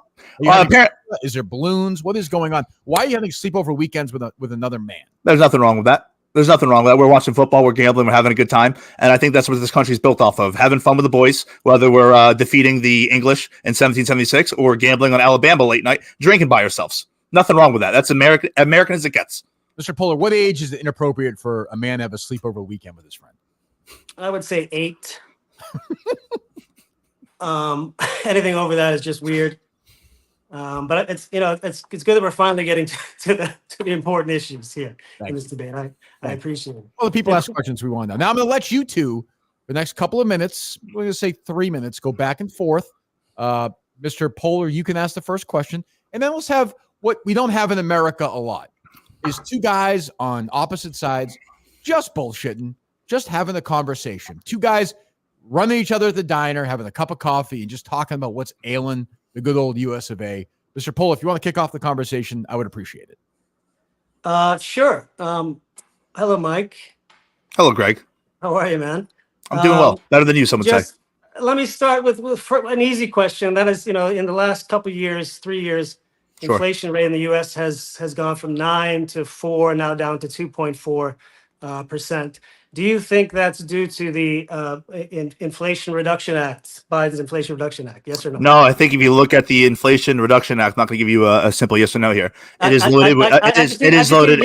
Is there balloons? What is going on? Why are you having sleepover weekends with another man? There's nothing wrong with that. There's nothing wrong with that. We're watching football, we're gambling, we're having a good time. And I think that's what this country's built off of. Having fun with the boys, whether we're defeating the English in 1776 or gambling on Alabama late night, drinking by ourselves. Nothing wrong with that. That's American as it gets. Mr. Poehler, what age is it inappropriate for a man to have a sleepover weekend with his friend? I would say 8. Anything over that is just weird. But it's it's good that we're finally getting to the important issues here in this debate. I appreciate it. Well, the people ask questions we want to know. Now I'm going to let you two, the next couple of minutes, we're going to say 3 minutes, go back and forth. Mr. Poehler, you can ask the first question, and then let's have what we don't have in America a lot is two guys on opposite sides just bullshitting, just having a conversation. Two guys running each other at the diner, having a cup of coffee, and just talking about what's ailing the good old US of A. Mr. Poehler, if you want to kick off the conversation, I would appreciate it. Sure. Hello, Mike. Hello, Greg. How are you, man? I'm doing well. Better than you, some would say. Let me start with an easy question. That is, in the last couple of years, 3 years, inflation rate in the U.S. has gone from 9 to 4, now down to 2.4%. Do you think that's due to the Inflation Reduction Act, Biden's Inflation Reduction Act? Yes or no? No, I think if you look at the Inflation Reduction Act, I'm not going to give you a simple yes or no here. It is loaded. It is loaded.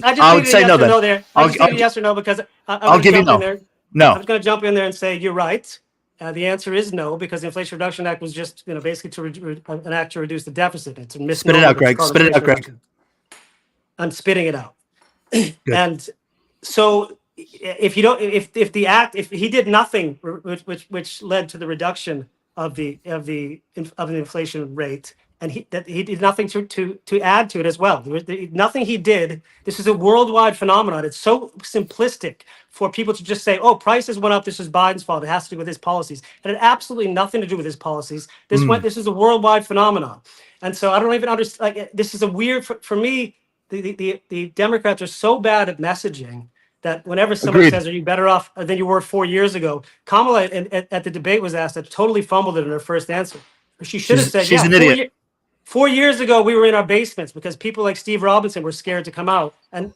I would say no. Then I'll give you yes or no because I'll give you no. No. I'm going to jump in there and say you're right. The answer is no, because the Inflation Reduction Act was just, basically an act to reduce the deficit. It's a misnomer. Spit it out, Greg. Spit it out, Greg. I'm spitting it out. And so, if he did nothing, which led to the reduction of the inflation rate, and he did nothing to add to it as well. Nothing he did. This is a worldwide phenomenon. It's so simplistic for people to just say, "Oh, prices went up. This is Biden's fault. It has to do with his policies." It had absolutely nothing to do with his policies. This is a worldwide phenomenon, and so I don't even understand. This is a weird for me. The Democrats are so bad at messaging that whenever somebody says, "Are you better off than you were 4 years ago?" Kamala at the debate was asked that, totally fumbled it in her first answer. She should have said, "She's an idiot." 4 years ago, we were in our basements because people like Steve Robinson were scared to come out and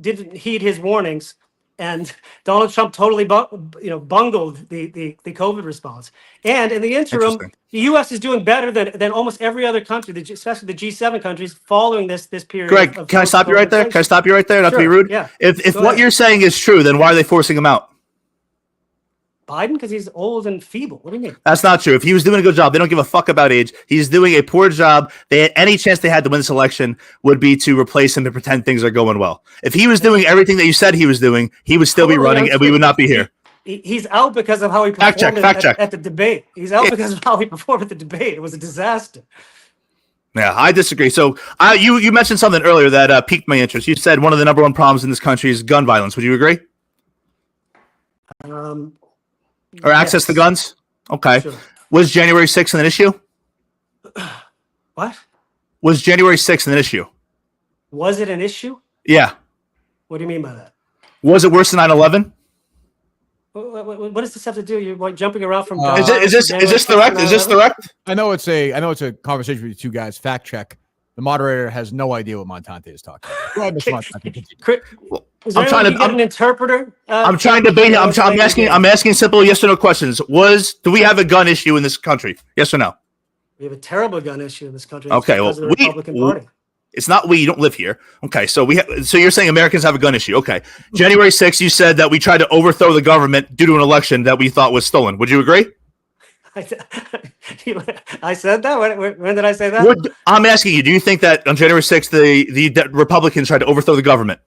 didn't heed his warnings. And Donald Trump totally bungled the COVID response. And in the interim, the U.S. is doing better than almost every other country, especially the G7 countries, following this period. Greg, can I stop you right there? Can I stop you right there? Not to be rude. Yeah. If what you're saying is true, then why are they forcing him out? Biden, because he's old and feeble. What do you mean? That's not true. If he was doing a good job, they don't give a fuck about age. He's doing a poor job. They had any chance they had to win this election would be to replace him and pretend things are going well. If he was doing everything that you said he was doing, he would still be running and we would not be here. He's out because of how he performed at the debate. He's out because of how he performed at the debate. It was a disaster. Yeah, I disagree. So you mentioned something earlier that piqued my interest. You said one of the number one problems in this country is gun violence. Would you agree? Or access to guns? Okay. Sure. Was January 6th an issue? What? Was January 6th an issue? Was it an issue? Yeah. What do you mean by that? Was it worse than 9/11? What does this have to do? You're like jumping around from. Is this correct? Is this correct? I know it's a conversation with you two guys. Fact check. The moderator has no idea what Montante is talking about. Go ahead, Mr. Montante. I'm trying to get an interpreter. I'm trying to bait. I'm asking simple yes or no questions. Do we have a gun issue in this country? Yes or no? We have a terrible gun issue in this country. Okay, well, the Republican Party. It's not we. You don't live here. Okay, so so you're saying Americans have a gun issue. Okay, January 6th, you said that we tried to overthrow the government due to an election that we thought was stolen. Would you agree? I said that? When did I say that? I'm asking you, do you think that on January 6th, the Republicans tried to overthrow the government?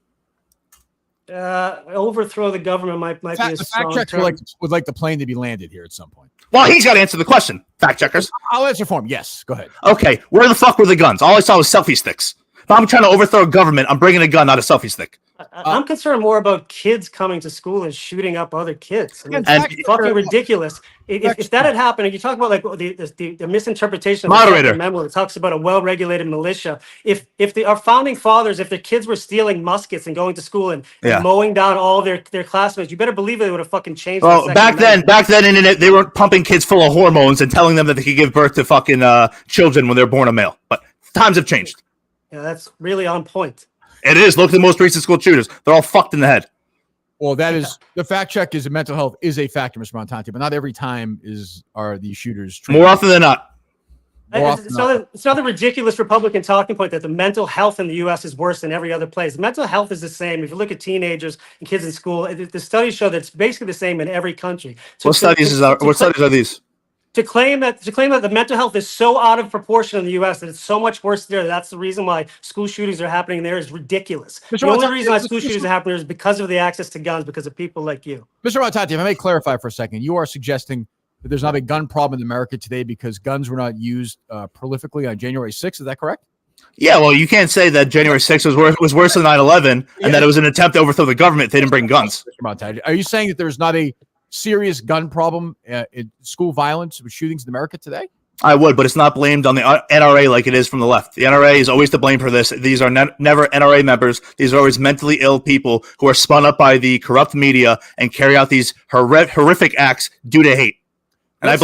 Overthrow the government might be a strong fact term. checker would like the plane to be landed here at some point. Well, he's got to answer the question, fact checkers. I'll answer for him. Yes, go ahead. Okay, where the fuck were the guns? All I saw was selfie sticks. If I'm trying to overthrow a government, I'm bringing a gun, not a selfie stick. I'm concerned more about kids coming to school and shooting up other kids. I mean, it's fucking ridiculous. If that had happened, and you talk about like the misinterpretation of moderator the memo, it talks about a well-regulated militia. If our founding fathers, if their kids were stealing muskets and going to school and mowing down all their classmates, you better believe they would have fucking changed. Well, back then, they weren't pumping kids full of hormones and telling them that they could give birth to fucking children when they're born a male. But times have changed. Yeah, that's really on point. It is. Look at the most recent school shooters. They're all fucked in the head. Well, that is the fact check is mental health is a factor, Mr. Montante, but not every time are these shooters trained. More often than not. It's another ridiculous Republican talking point that the mental health in the U.S. is worse than every other place. Mental health is the same. If you look at teenagers and kids in school, the studies show that it's basically the same in every country. What studies are these? To claim that the mental health is so out of proportion in the U.S. that it's so much worse there, that's the reason why school shootings are happening there is ridiculous. The only reason why school shootings are happening there is because of the access to guns, because of people like you. Mr. Montante, if I may clarify for a second, you are suggesting that there's not a gun problem in America today because guns were not used prolifically on January 6th. Is that correct? Yeah, well, you can't say that January 6th was worse than 9/11 and that it was an attempt to overthrow the government. They didn't bring guns. Mr. Montante, are you saying that there's not a serious gun problem in school violence with shootings in America today? I would, but it's not blamed on the NRA like it is from the left. The NRA is always to blame for this. These are never NRA members. These are always mentally ill people who are spun up by the corrupt media and carry out these horrific acts due to hate. And I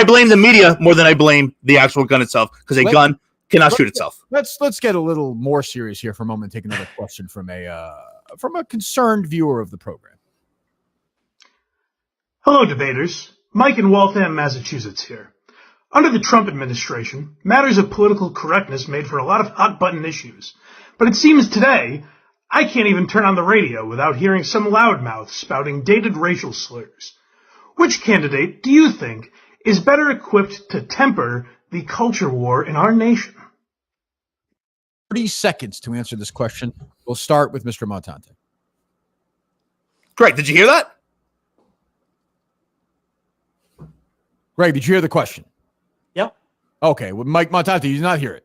blame the media more than I blame the actual gun itself, because a gun cannot shoot itself. Let's get a little more serious here for a moment. Take another question from a concerned viewer of the program. Hello, debaters. Mike in Waltham, Massachusetts here. Under the Trump administration, matters of political correctness made for a lot of hot-button issues. But it seems today, I can't even turn on the radio without hearing some loudmouth spouting dated racial slurs. Which candidate do you think is better equipped to temper the culture war in our nation? 30 seconds to answer this question. We'll start with Mr. Montante. Greg, did you hear that? Greg, did you hear the question? Yep. Okay. Well, Mike Montante, you did not hear it.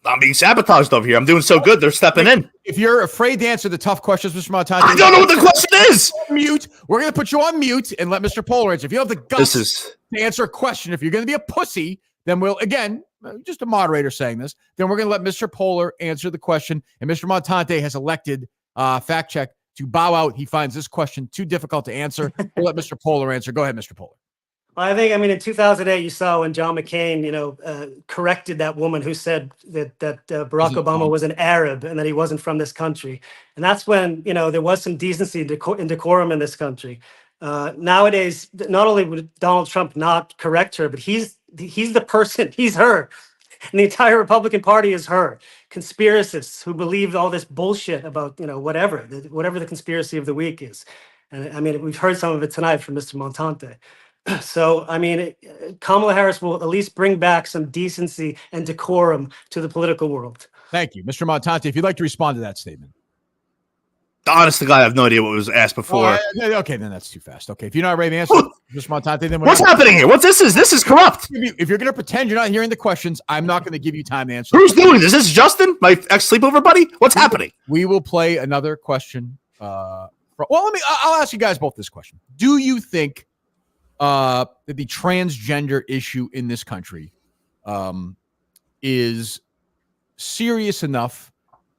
I'm being sabotaged over here. I'm doing so good. They're stepping in. If you're afraid to answer the tough questions, Mr. Montante, I don't know what the question is. Mute. We're going to put you on mute and let Mr. Poehler answer. If you have the guts to answer a question, if you're going to be a pussy, then we'll, again, just a moderator saying this, then we're going to let Mr. Poehler answer the question. And Mr. Montante has elected fact check to bow out. He finds this question too difficult to answer. We'll let Mr. Poehler answer. Go ahead, Mr. Poehler. I mean, in 2008, you saw when John McCain, corrected that woman who said that Barack Obama was an Arab and that he wasn't from this country. And that's when, there was some decency and decorum in this country. Nowadays, not only would Donald Trump not correct her, but he's the person, he's her. And the entire Republican Party is her. Conspiracists who believe all this bullshit about, whatever the conspiracy of the week is. And I mean, we've heard some of it tonight from Mr. Montante. So, I mean, Kamala Harris will at least bring back some decency and decorum to the political world. Thank you. Mr. Montante, if you'd like to respond to that statement. Honest to God, I have no idea what was asked before. Okay, then that's too fast. Okay, if you're not ready to answer, Mr. Montante, then what's happening here? What's this is? This is corrupt. If you're going to pretend you're not hearing the questions, I'm not going to give you time to answer. Who's doing this? Is this Justin, my ex-sleepover buddy? What's happening? We will play another question. I'll ask you guys both this question. Do you think that the transgender issue in this country is serious enough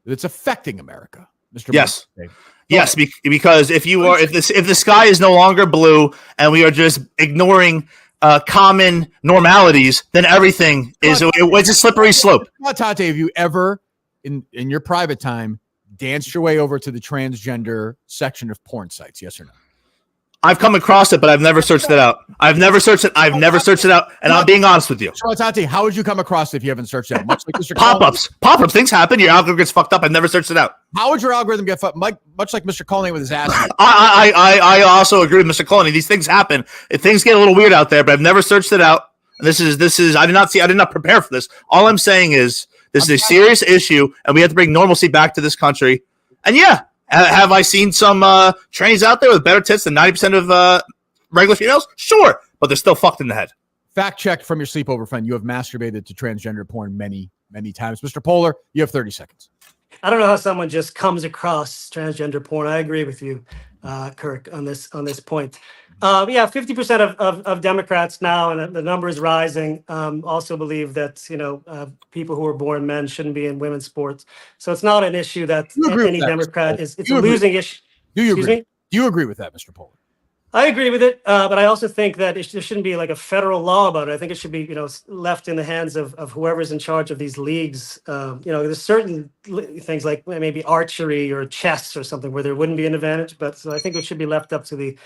that it's affecting America, Mr. Yes. Montante? Yes, because if the sky is no longer blue and we are just ignoring common normalities, then everything is it's a slippery slope. Montante, have you ever in your private time danced your way over to the transgender section of porn sites? Yes or no? I've come across it, but I've never searched it out. And I'm being honest with you. Montante, how would you come across it if you haven't searched it out? Much like Mr. Pop-ups, things happen. Your algorithm gets fucked up. I've never searched it out. How would your algorithm get fucked? Much like Mr. Colney with his ass. I also agree with Mr. Colney. These things happen. Things get a little weird out there, but I've never searched it out. This is. I did not prepare for this. All I'm saying is this is a serious issue, and we have to bring normalcy back to this country. And yeah. Have I seen some trannies out there with better tits than 90% of regular females? Sure, but they're still fucked in the head. Fact check from your sleepover friend. You have masturbated to transgender porn many, many times. Mr. Poehler, you have 30 seconds. I don't know how someone just comes across transgender porn. I agree with you, Kirk, on this point. 50% of Democrats now, and the number is rising, also believe that people who are born men shouldn't be in women's sports. So it's not an issue that any Democrat is. It's a losing issue. Do you agree? Do you agree with that, Mr. Poehler? I agree with it, but I also think that there shouldn't be like a federal law about it. I think it should be, left in the hands of whoever's in charge of these leagues. There's certain things like maybe archery or chess or something where there wouldn't be an advantage, but so I think it should be left up to the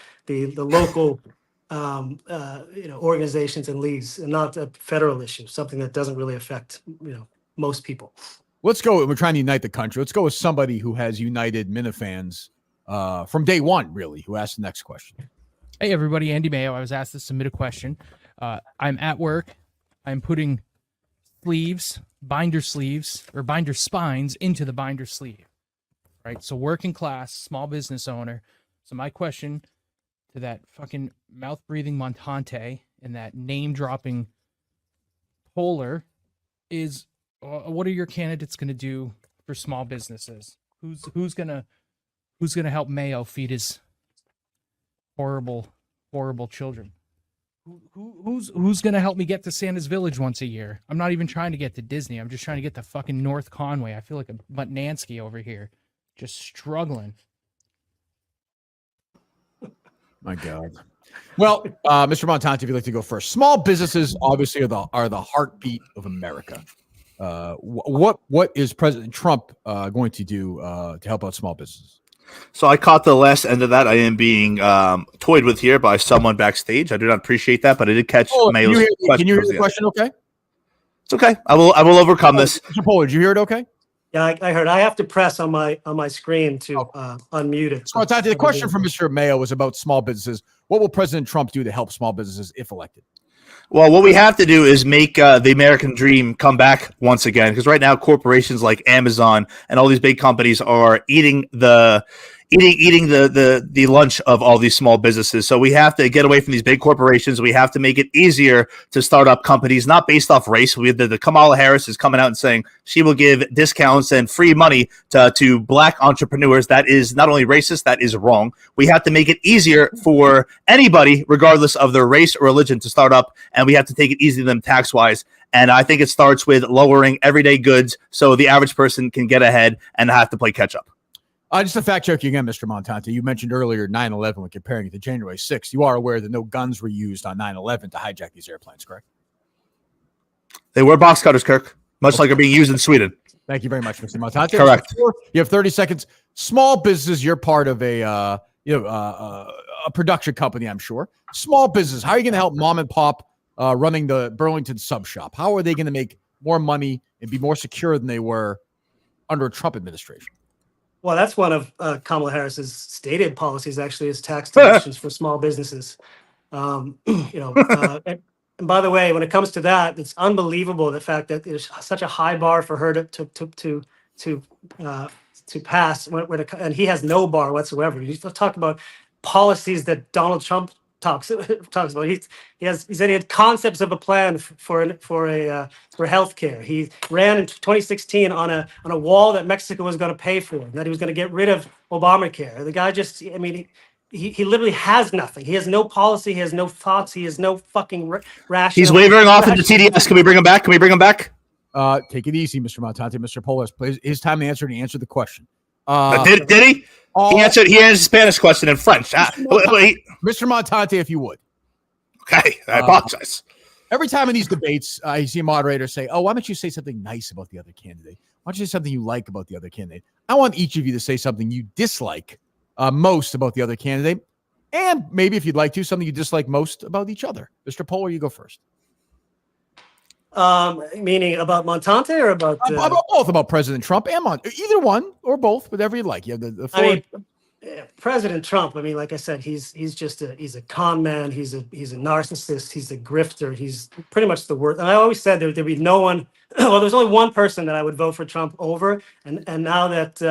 local organizations and leagues, and not a federal issue, something that doesn't really affect most people. Let's go. We're trying to unite the country. Let's go with somebody who has united Minifans from day one, really, who asked the next question. Hey, everybody. Andy Mayo. I was asked to submit a question. I'm at work. I'm putting binder sleeves, or binder spines into the binder sleeve. Right? So working class, small business owner. So my question to that fucking mouth-breathing Montante and that name-dropping Poehler is, what are your candidates going to do for small businesses? Who's gonna help Mayo feed his horrible children? Who's gonna help me get to Santa's Village once a year? I'm not even trying to get to Disney. I'm just trying to get to fucking North Conway. I feel like a Butnansky over here, just struggling. My God. Well, Mr. Montante, if you'd like to go first. Small businesses obviously are the heartbeat of America. What is President Trump going to do to help out small businesses? So I caught the last end of that. I am being toyed with here by someone backstage. I do not appreciate that, but I did catch Mayo's question. Can you hear the question okay? It's okay. I will overcome this. Mr. Poehler, did you hear it okay? Yeah, I heard. I have to press on my screen to unmute it. So, Montante, the question from Mr. Mayo was about small businesses. What will President Trump do to help small businesses if elected? Well, what we have to do is make the American dream come back once again, because right now corporations like Amazon and all these big companies are eating the lunch of all these small businesses. So we have to get away from these big corporations. We have to make it easier to start up companies, not based off race. The Kamala Harris is coming out and saying she will give discounts and free money to black entrepreneurs. That is not only racist, that is wrong. We have to make it easier for anybody, regardless of their race or religion, to start up, and we have to take it easy to them tax-wise. And I think it starts with lowering everyday goods so the average person can get ahead and not have to play catch-up. Just to fact check you again, Mr. Montante, you mentioned earlier 9/11 when comparing it to January 6th. You are aware that no guns were used on 9/11 to hijack these airplanes, correct? They were box cutters, Kirk, much like are being used in Sweden. Thank you very much, Mr. Montante. Correct. You have 30 seconds. Small business, you're part of a production company, I'm sure. Small business, how are you going to help mom and pop running the Burlington sub shop? How are they going to make more money and be more secure than they were under a Trump administration? Well, that's one of Kamala Harris's stated policies, actually, is tax deductions for small businesses. And by the way, when it comes to that, it's unbelievable the fact that there's such a high bar for her to pass, and he has no bar whatsoever. You talk about policies that Donald Trump talks about. He said he had concepts of a plan for healthcare. He ran in 2016 on a wall that Mexico was going to pay for, and that he was going to get rid of Obamacare. The guy just, he literally has nothing. He has no policy. He has no thoughts. He has no fucking rational. He's wavering off into TDS. Can we bring him back? Take it east, Mr. Montante. Mr. Poehler, please. His time to answer. And he answered the question. Did he? He answered the Spanish question in French. Mr. Montante, if you would. Okay, I apologize. Every time in these debates, I see moderators say, "Oh, why don't you say something nice about the other candidate? Why don't you say something you like about the other candidate?" I want each of you to say something you dislike most about the other candidate, and maybe if you'd like to, something you dislike most about each other. Mr. Poehler, you go first. Meaning about Montante or about both, about President Trump and either one or both, whatever you like. You have the floor. President Trump. Like I said, he's a con man. He's a narcissist. He's a grifter. He's pretty much the worst. And I always said there'd be no one. Well, there's only one person that I would vote for Trump over, and now that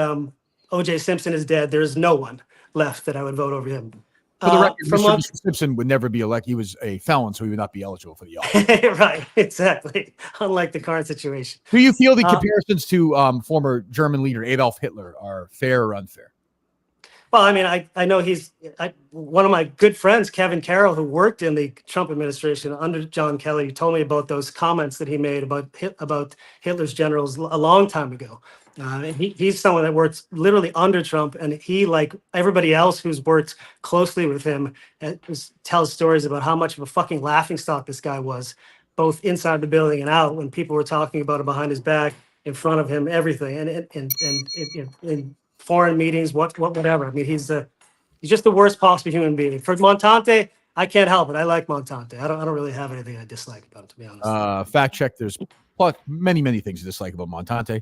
O.J. Simpson is dead, there's no one left that I would vote over him. For the record, Mr. Simpson would never be elected. He was a felon, so he would not be eligible for the office. Right, exactly. Unlike the current situation. Do you feel the comparisons to former German leader Adolf Hitler are fair or unfair? Well, I mean, I know one of my good friends, Kevin Carroll, who worked in the Trump administration under John Kelly, told me about those comments that he made about Hitler's generals a long time ago. He's someone that works literally under Trump, and he, like everybody else who's worked closely with him, tells stories about how much of a fucking laughingstock this guy was, both inside the building and out, when people were talking about it behind his back, in front of him, everything, and foreign meetings, whatever. I mean, he's just the worst possible human being. For Montante, I can't help it. I like Montante. I don't really have anything I dislike about him, to be honest. Fact check. There's many things to dislike about Montante.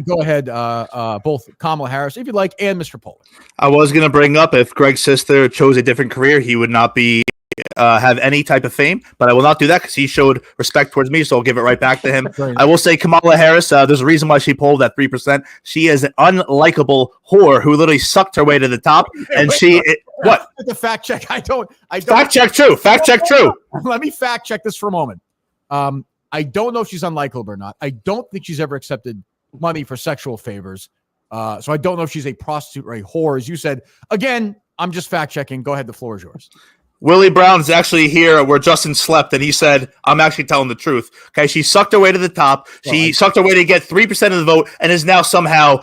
Go ahead, both Kamala Harris, if you'd like, and Mr. Poehler. I was going to bring up if Greg's sister chose a different career, he would not be have any type of fame, but I will not do that because he showed respect towards me, so I'll give it right back to him. I will say Kamala Harris, there's a reason why she polled at 3%. She is an unlikable whore who literally sucked her way to the top, and what? The fact check. I don't. Fact check true. Fact check true. Let me fact check this for a moment. I don't know if she's unlikable or not. I don't think she's ever accepted money for sexual favors. So I don't know if she's a prostitute or a whore, as you said. Again, I'm just fact checking. Go ahead. The floor is yours. Willie Brown's actually here where Justin slept, and he said, I'm actually telling the truth. Okay, she sucked her way to the top. She sucked her way to get 3% of the vote and is now somehow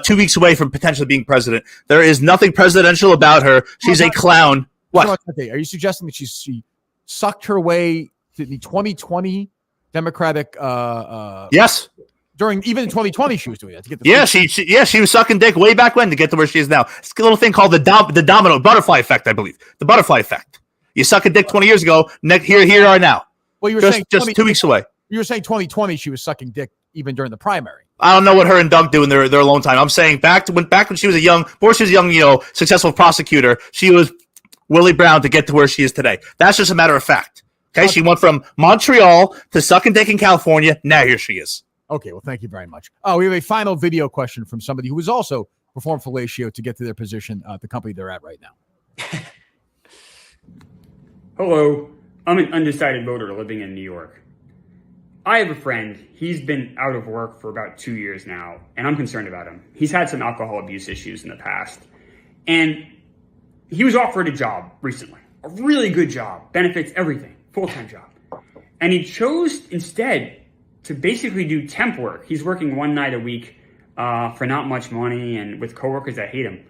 2 weeks away from potentially being president. There is nothing presidential about her. She's a clown. What? Are you suggesting that she sucked her way to the 2020 Democratic yes. During even in 2020, she was doing that to get the she was sucking dick way back when to get to where she is now. It's a little thing called the domino butterfly effect, I believe. The butterfly effect. You suck a dick 20 years ago. Here you are now. Well, you were saying just 2 weeks away. You were saying 2020, she was sucking dick even during the primary. I don't know what her and Doug do in their alone time. I'm saying back when she was a young, successful prosecutor, she was Willie Brown to get to where she is today. That's just a matter of fact. Okay, she went from Montreal to sucking dick in California. Now here she is. Okay, well, thank you very much. We have a final video question from somebody who was also performed fellatio to get to their position at the company they're at right now. Hello, I'm an undecided voter living in New York. I have a friend. He's been out of work for about 2 years now, and I'm concerned about him. He's had some alcohol abuse issues in the past, and he was offered a job recently, a really good job, benefits, everything, full-time job. And he chose instead to basically do temp work. He's working one night a week for not much money and with coworkers that hate him.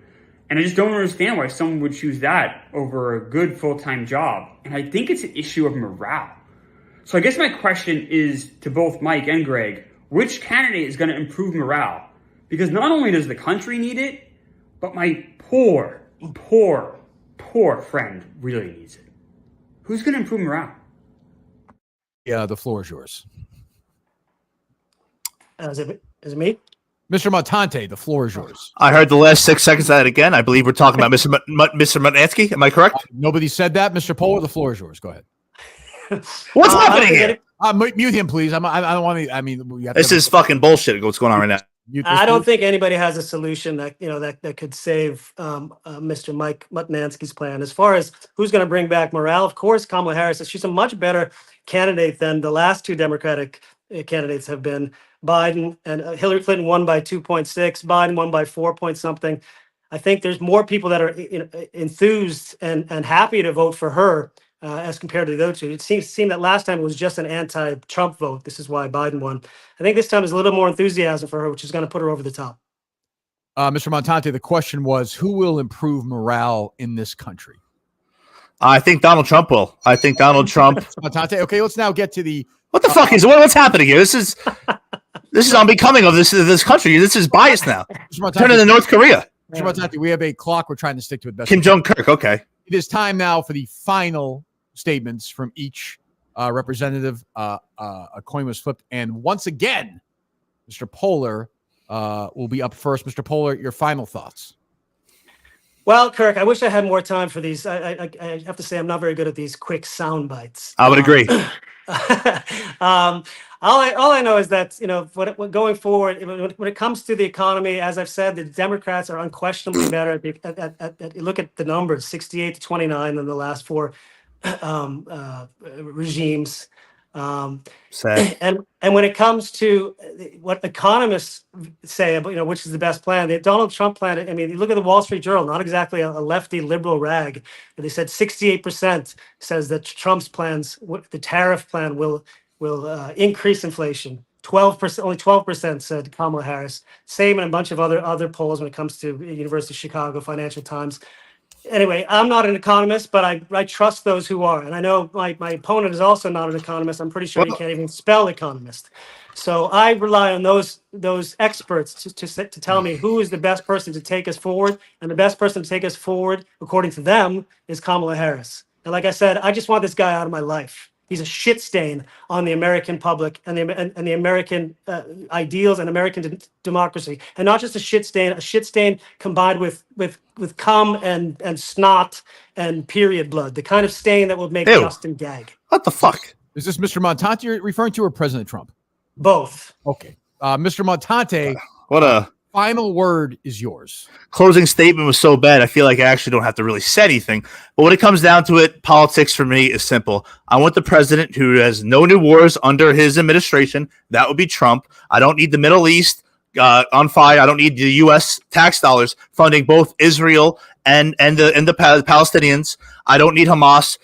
And I just don't understand why someone would choose that over a good full-time job. And I think it's an issue of morale. So I guess my question is to both Mike and Greg, which candidate is going to improve morale? Because not only does the country need it, but my poor friend really needs it. Who's going to improve morale? Yeah, the floor is yours. Is it me? Mr. Montante, the floor is yours. I heard the last 6 seconds of that again. I believe we're talking about Mr. Montante. Am I correct? Nobody said that. Mr. Poehler, the floor is yours. Go ahead. What's happening here? Mute him, please. I don't want to. I mean, this is fucking bullshit. What's going on right now? I don't think anybody has a solution that that could save Mr. Mike Mutnansky's plan. As far as who's going to bring back morale, of course, Kamala Harris. She's a much better candidate than the last two Democratic candidates have been. Biden and Hillary Clinton won by 2.6. Biden won by 4 point something. I think there's more people that are enthused and happy to vote for her as compared to the other two. It seemed that last time it was just an anti-Trump vote. This is why Biden won. I think this time there's a little more enthusiasm for her, which is going to put her over the top. Mr. Montante, the question was, who will improve morale in this country? I think Donald Trump will. I think Donald Trump. Montante. Okay, let's now get to the. What the fuck is what's happening here? This is unbecoming of this country. This is biased now. Turn into North Korea. Mr. Montante, we have a clock. We're trying to stick to it. Kim Jong-kirk. Okay. It is time now for the final statements from each representative. A coin was flipped, and once again, Mr. Poehler will be up first. Mr. Poehler, your final thoughts. Well, Kirk, I wish I had more time for these. I have to say I'm not very good at these quick sound bites. I would agree. All I know is that what going forward, when it comes to the economy, as I've said, the Democrats are unquestionably better. You look at the numbers, 68 to 29 than the last four regimes. Sad. And when it comes to what economists say about, which is the best plan, the Donald Trump plan, I mean, you look at the Wall Street Journal, not exactly a lefty liberal rag, but they said 68% says that Trump's plans, the tariff plan will increase inflation. 12%, only 12% said Kamala Harris. Same in a bunch of other polls when it comes to University of Chicago, Financial Times. Anyway, I'm not an economist, but I trust those who are. And I know my opponent is also not an economist. I'm pretty sure he can't even spell economist. So I rely on those experts to tell me who is the best person to take us forward. And the best person to take us forward, according to them, is Kamala Harris. And like I said, I just want this guy out of my life. He's a shit stain on the American public and the American ideals and American democracy, and not just a shit stain combined with cum and snot and period blood, the kind of stain that will make Ew. Justin gag. What the fuck? Is this Mr. Montante you're referring to, or President Trump? Both. Okay. Mr. Montante, What a final word is yours. closing statement was so bad. I feel like I actually don't have to really say anything. But when it comes down to it, politics for me is simple. I want the president who has no new wars under his administration. That would be Trump. I don't need the Middle East on fire. I don't need the U.S. tax dollars funding both Israel and the Palestinians. I don't need Hamas.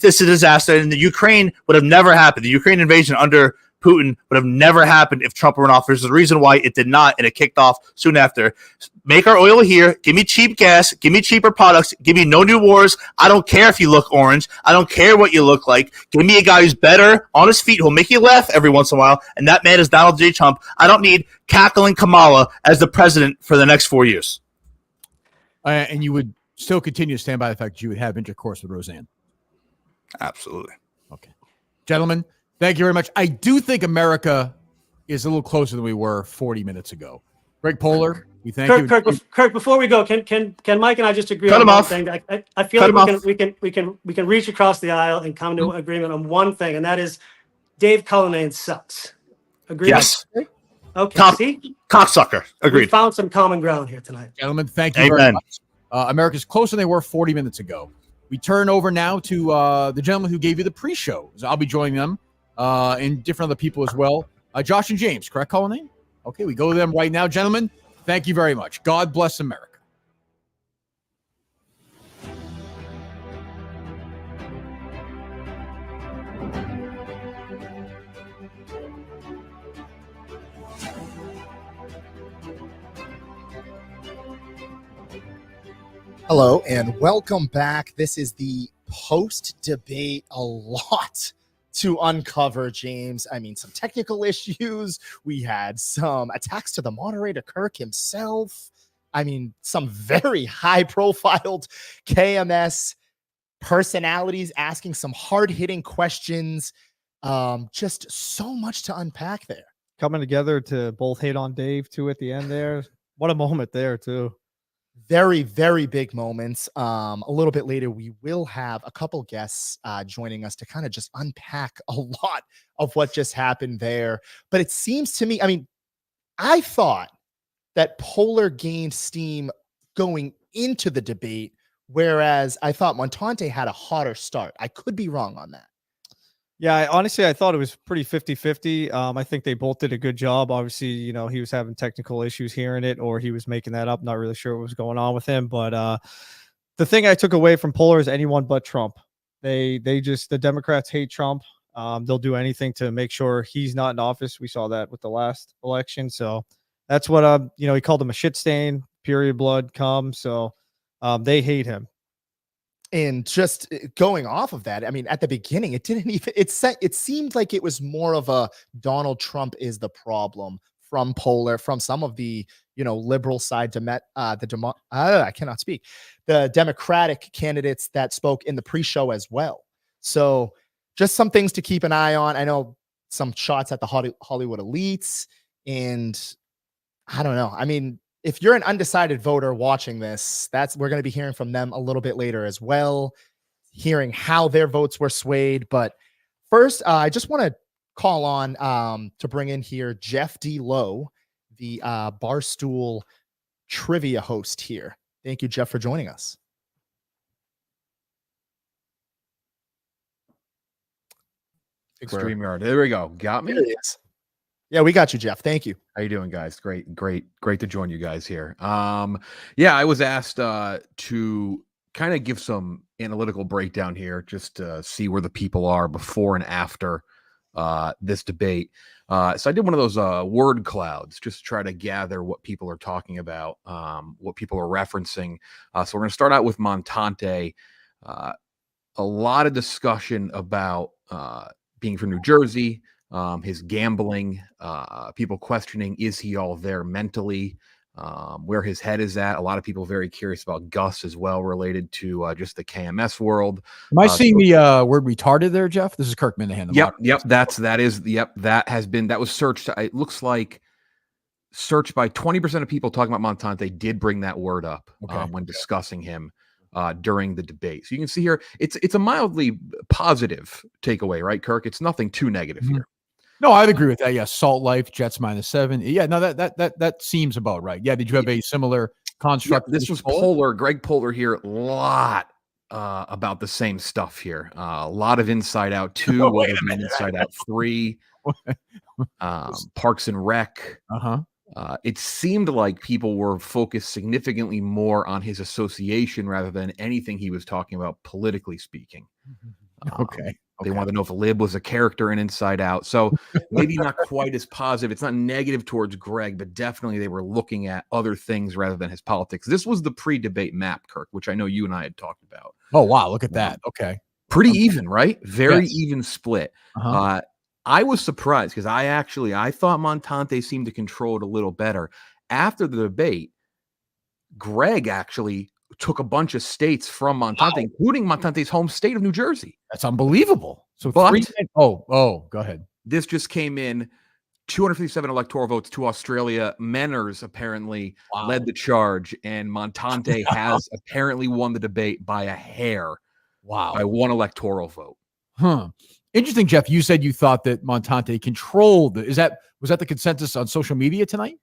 This is a disaster. And the Ukraine would have never happened. The Ukraine invasion under Putin would have never happened if Trump were in office. There's a reason why it did not, and it kicked off soon after. Make our oil here. Give me cheap gas. Give me cheaper products. Give me no new wars. I don't care if you look orange. I don't care what you look like. Give me a guy who's better, on his feet, who'll make you laugh every once in a while, and that man is Donald J. Trump. I don't need cackling Kamala as the president for the next 4 years. And you would still continue to stand by the fact that you would have intercourse with Roseanne? Absolutely. Okay. Gentlemen, thank you very much. I do think America is a little closer than we were 40 minutes ago. Greg Poehler, we thank you. Kirk, before we go, can Mike and I just agree Cut on him one off. thing? I feel Cut like him we can reach across the aisle and come to agreement on one thing, and that is Dave Cullinane sucks. Agreed? Yes. Okay. See, Cocksucker. we Agreed. found some common ground here tonight. Gentlemen, thank you very Amen. much. America's closer than they were 40 minutes ago. We turn over now to the gentleman who gave you the pre-show. I'll be joining them and different other people as well. Josh and James, correct, Cullinane? Okay, we go to them right now. Gentlemen, thank you very much. God bless America. Hello and welcome back. This is the post-debate. A lot to uncover, James. I mean, some technical issues. We had some attacks to the moderator, Kirk himself. I mean, some very high-profiled KMS personalities asking some hard-hitting questions. Just so much to unpack there. Coming together to both hate on Dave, too, at the end there. What a moment there, too. Very, very big moments. A little bit later, we will have a couple guests joining us to kind of just unpack a lot of what just happened there. But it seems to me, I mean, I thought that Poehler gained steam going into the debate, whereas I thought Montante had a hotter start. I could be wrong on that. Yeah, honestly, I thought it was pretty 50-50. I think they both did a good job. Obviously, he was having technical issues hearing it, or he was making that up. Not really sure what was going on with him. But the thing I took away from Poehler is anyone but Trump. The Democrats hate Trump. They'll do anything to make sure he's not in office. We saw that with the last election. So that's what, he called him a shit stain, period, blood, cum. So they hate him. And just going off of that, I mean, at the beginning, it didn't even, it seemed like it was more of a Donald Trump is the problem from Poehler, from some of the, liberal side, I cannot speak, the Democratic candidates that spoke in the pre-show as well. So just some things to keep an eye on. I know some shots at the Hollywood elites, and I don't know. I mean, if you're an undecided voter watching this, we're going to be hearing from them a little bit later as well, hearing how their votes were swayed. But first, I just want to call on to bring in here Jeff D. Lowe, the Barstool trivia host here. Thank you, Jeff, for joining us. StreamYard. There we go. Got me. There it is. Yeah, we got you, Jeff. Thank you. How you doing, guys? Great to join you guys here. Yeah, I was asked to kind of give some analytical breakdown here, just to see where the people are before and after this debate. So I did one of those word clouds just to try to gather what people are talking about, what people are referencing. So we're going to start out with Montante. A lot of discussion about being from New Jersey, his gambling, people questioning, is he all there mentally, where his head is at. A lot of people very curious about Gus as well, related to just the KMS world. Am I seeing the word retarded there, Jeff? This is Kirk Minahan. Yep. That was searched. It looks like searched by 20% of people talking about Montante did bring that word up when discussing him during the debate. So you can see here, it's a mildly positive takeaway, right, Kirk? It's nothing too negative here. No, I'd agree with that. Yeah, Salt Life, Jets -7. Yeah, no, that seems about right. Yeah, did you have a similar construct? This was Poehler, Greg Poehler here. A lot about the same stuff here. A lot of Inside Out 2, what has been Inside Out 3, Parks and Rec. It seemed like people were focused significantly more on his association rather than anything he was talking about politically speaking. They wanted to know if Lib was a character in Inside Out. So maybe not quite as positive. It's not negative towards Greg, but definitely they were looking at other things rather than his politics. This was the pre-debate map, Kirk, which I know you and I had talked about. Oh, wow. Look at that. Okay. Pretty even, right? Very even split. I was surprised because I thought Montante seemed to control it a little better. After the debate, Greg actually took a bunch of states from Montante, including Montante's home state of New Jersey. That's unbelievable. So go ahead. This just came in 257 electoral votes to Australia. Menners apparently led the charge, and Montante has apparently won the debate by a hair. By one electoral vote. Interesting, Jeff. You said you thought that Montante controlled. Was that the consensus on social media tonight?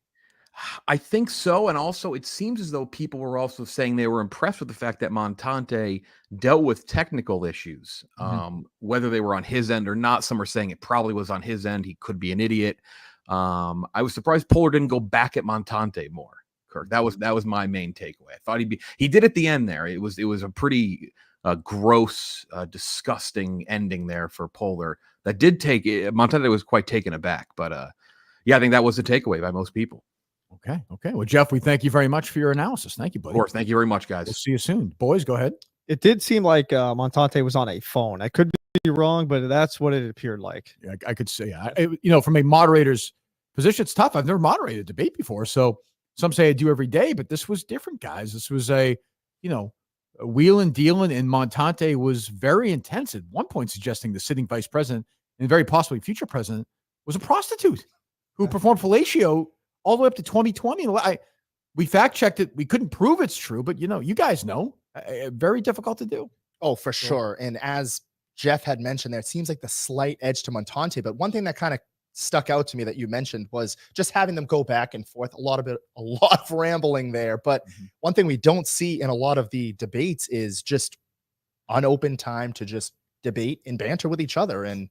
I think so. And also it seems as though people were also saying they were impressed with the fact that Montante dealt with technical issues, whether they were on his end or not. Some are saying it probably was on his end. He could be an idiot. I was surprised Poehler didn't go back at Montante more, Kirk. That was my main takeaway. I thought he did at the end there. It was a pretty gross, disgusting ending there for Poehler. That did Montante was quite taken aback, but I think that was the takeaway by most people. Okay. Well, Jeff, we thank you very much for your analysis. Thank you, buddy. Of course. Thank you very much, guys. We'll see you soon. Boys, go ahead. It did seem like Montante was on a phone. I could be wrong, but that's what it appeared like. Yeah, I could say, from a moderator's position, it's tough. I've never moderated a debate before. So some say I do every day, but this was different, guys. This was a wheeling, dealing, and Montante was very intense at one point, suggesting the sitting vice president and very possibly future president was a prostitute who performed fellatio all the way up to 2020. We fact checked it. We couldn't prove it's true, but you guys know, very difficult to do. Oh, for sure. And as Jeff had mentioned there, it seems like the slight edge to Montante. But one thing that kind of stuck out to me that you mentioned was just having them go back and forth. A lot of rambling there. But one thing we don't see in a lot of the debates is just unopened time to just debate and banter with each other. And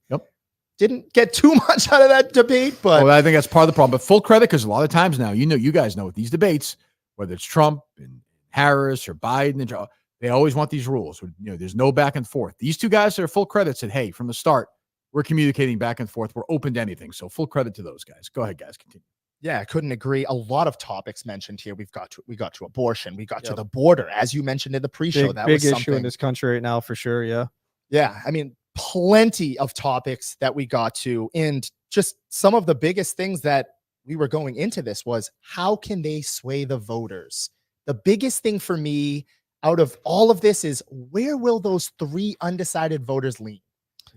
didn't get too much out of that debate, but I think that's part of the problem. But full credit, because a lot of times now, you guys know with these debates, whether it's Trump and Harris or Biden, and they always want these rules. There's no back and forth. These two guys that are full credit said, hey, from the start, we're communicating back and forth. We're open to anything. So full credit to those guys. Go ahead, guys. Continue. Yeah, I couldn't agree. A lot of topics mentioned here. We got to abortion. We got to the border, as you mentioned in the pre-show. That was big issue in this country right now, for sure. Yeah. Yeah. I mean, plenty of topics that we got to, and just some of the biggest things that we were going into this was how can they sway the voters? The biggest thing for me out of all of this is where will those 3 undecided voters lean?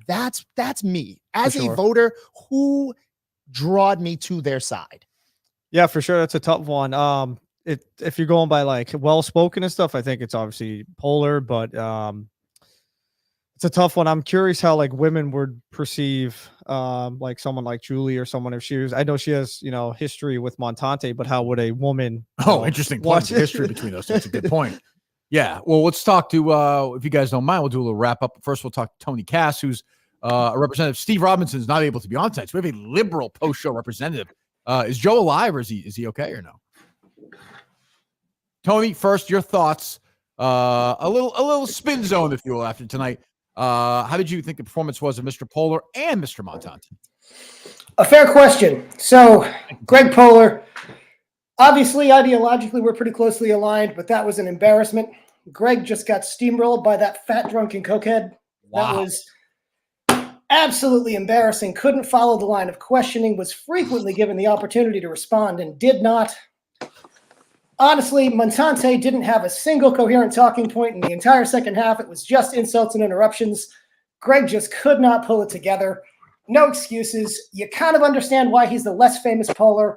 That's me as a voter who drawed me to their side. Yeah, for sure. That's a tough one. If you're going by like well-spoken and stuff, I think it's obviously Poehler, but it's a tough one. I'm curious how like women would perceive like someone like Julie or someone if she was. I know she has history with Montante, but how would a woman? Interesting. Watch history between those. That's a good point. Yeah. Well, let's talk to if you guys don't mind, we'll do a little wrap up. First, we'll talk to Tony Cass, who's a representative. Steve Robinson is not able to be on tonight, so we have a liberal post-show representative. Is Joe alive, or is he okay or no? Tony, first, your thoughts. A little spin zone, if you will, after tonight. How did you think the performance was of Mr. Poehler and Mr. Montante? A fair question. So, Greg Poehler, obviously, ideologically, we're pretty closely aligned, but that was an embarrassment. Greg just got steamrolled by that fat, drunken cokehead. Wow. That was absolutely embarrassing. Couldn't follow the line of questioning, was frequently given the opportunity to respond and did not. Honestly, Montante didn't have a single coherent talking point in the entire second half. It was just insults and interruptions. Greg just could not pull it together. No excuses. You kind of understand why he's the less famous Poehler.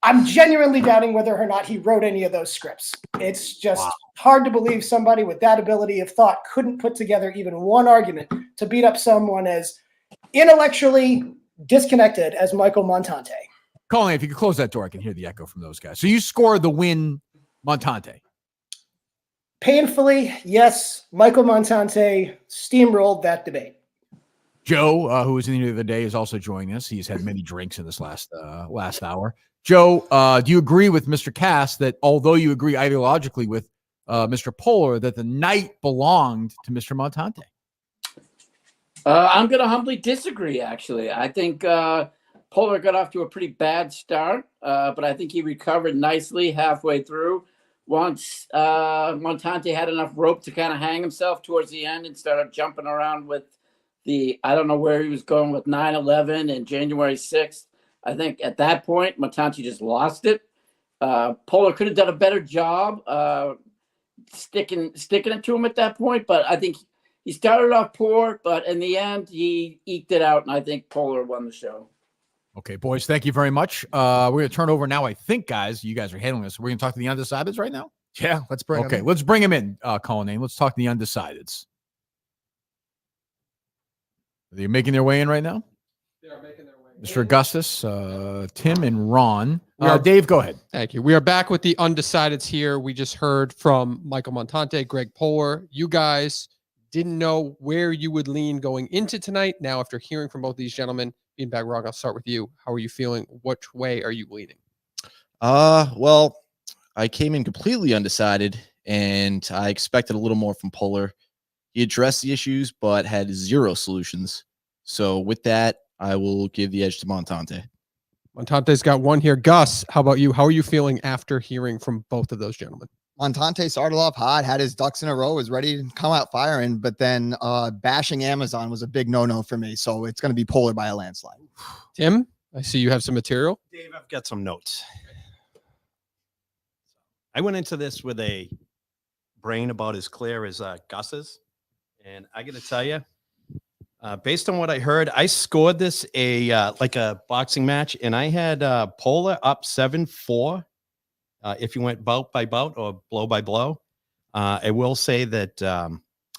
I'm genuinely doubting whether or not he wrote any of those scripts. It's just hard to believe somebody with that ability of thought couldn't put together even one argument to beat up someone as intellectually disconnected as Michael Montante. Colin, if you could close that door, I can hear the echo from those guys. So you scored the win, Montante. Painfully, yes, Michael Montante steamrolled that debate. Joe, who was in here the other day, is also joining us. He's had many drinks in this last hour. Joe, do you agree with Mr. Cass that although you agree ideologically with Mr. Poehler, that the night belonged to Mr. Montante? I'm going to humbly disagree, actually. I think Poehler got off to a pretty bad start, but I think he recovered nicely halfway through. Once Montante had enough rope to kind of hang himself towards the end and started jumping around with I don't know where he was going with 9/11 and January 6th. I think at that point, Montante just lost it. Poehler could have done a better job sticking it to him at that point, but I think he started off poor, but in the end, he eked it out, and I think Poehler won the show. Okay, boys, thank you very much. We're going to turn over now, I think, guys. You guys are handling this. We're going to talk to the Undecideds right now? Yeah, let's bring them in. Let's bring him in, Colin. Let's talk to the Undecideds. Are they making their way in right now? They are making their way. Mr. Augustus, Tim, and Ron. Dave, go ahead. Thank you. We are back with the Undecideds here. We just heard from Michael Montante, Greg Poehler. You guys didn't know where you would lean going into tonight. Now, after hearing from both these gentlemen, Beanbag Rock, I'll start with you. How are you feeling? Which way are you leaning? Well, I came in completely undecided, and I expected a little more from Poehler. He addressed the issues, but had zero solutions. So with that, I will give the edge to Montante. Montante's got one here. Gus, how about you? How are you feeling after hearing from both of those gentlemen? Montante started off hot, had his ducks in a row, was ready to come out firing, but then bashing Amazon was a big no-no for me. So it's going to be Poehler by a landslide. Tim, I see you have some material. Dave, I've got some notes. I went into this with a brain about as clear as Gus's. And I got to tell you, based on what I heard, I scored this like a boxing match, and I had Poehler up 7-4. If you went bout by bout or blow by blow, I will say that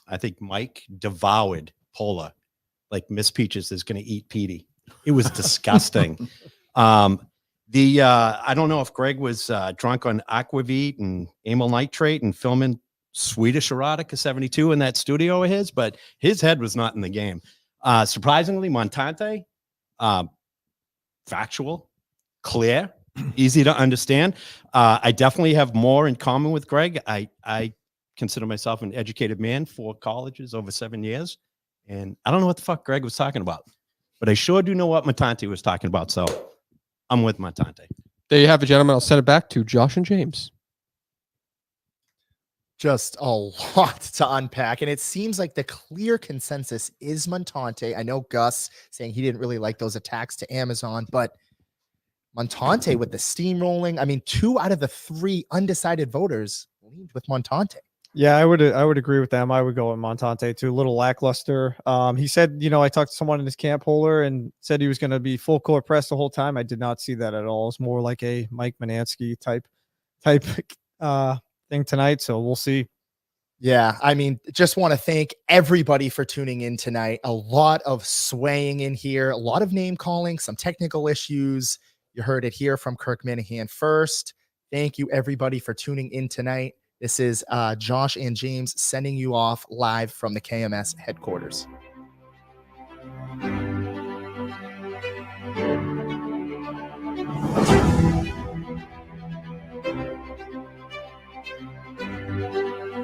I think Mike devoured Poehler like Miss Peaches is going to eat Petey. It was disgusting. I don't know if Greg was drunk on aquavit and amyl nitrate and filming Swedish erotica 72 in that studio of his, but his head was not in the game. Surprisingly, Montante, factual, clear, easy to understand. I definitely have more in common with Greg. I consider myself an educated man, 4 colleges over 7 years, and I don't know what the fuck Greg was talking about, but I sure do know what Montante was talking about, so I'm with Montante. There you have it, gentlemen. I'll send it back to Josh and James. Just a lot to unpack, and it seems like the clear consensus is Montante. I know Gus saying he didn't really like those attacks to Amazon, but Montante with the steamrolling. I mean, 2 out of the 3 undecided voters leaned with Montante. Yeah, I would agree with them. I would go with Montante too. A little lackluster. He said, I talked to someone in his camp, Poehler, and said he was going to be full court press the whole time. I did not see that at all. It's more like a Mike Manansky type thing tonight. So we'll see. Yeah, I mean, just want to thank everybody for tuning in tonight. A lot of swaying in here, a lot of name calling, some technical issues. You heard it here from Kirk Minahan first. Thank you, everybody, for tuning in tonight. This is Josh and James sending you off live from the KMS headquarters. you.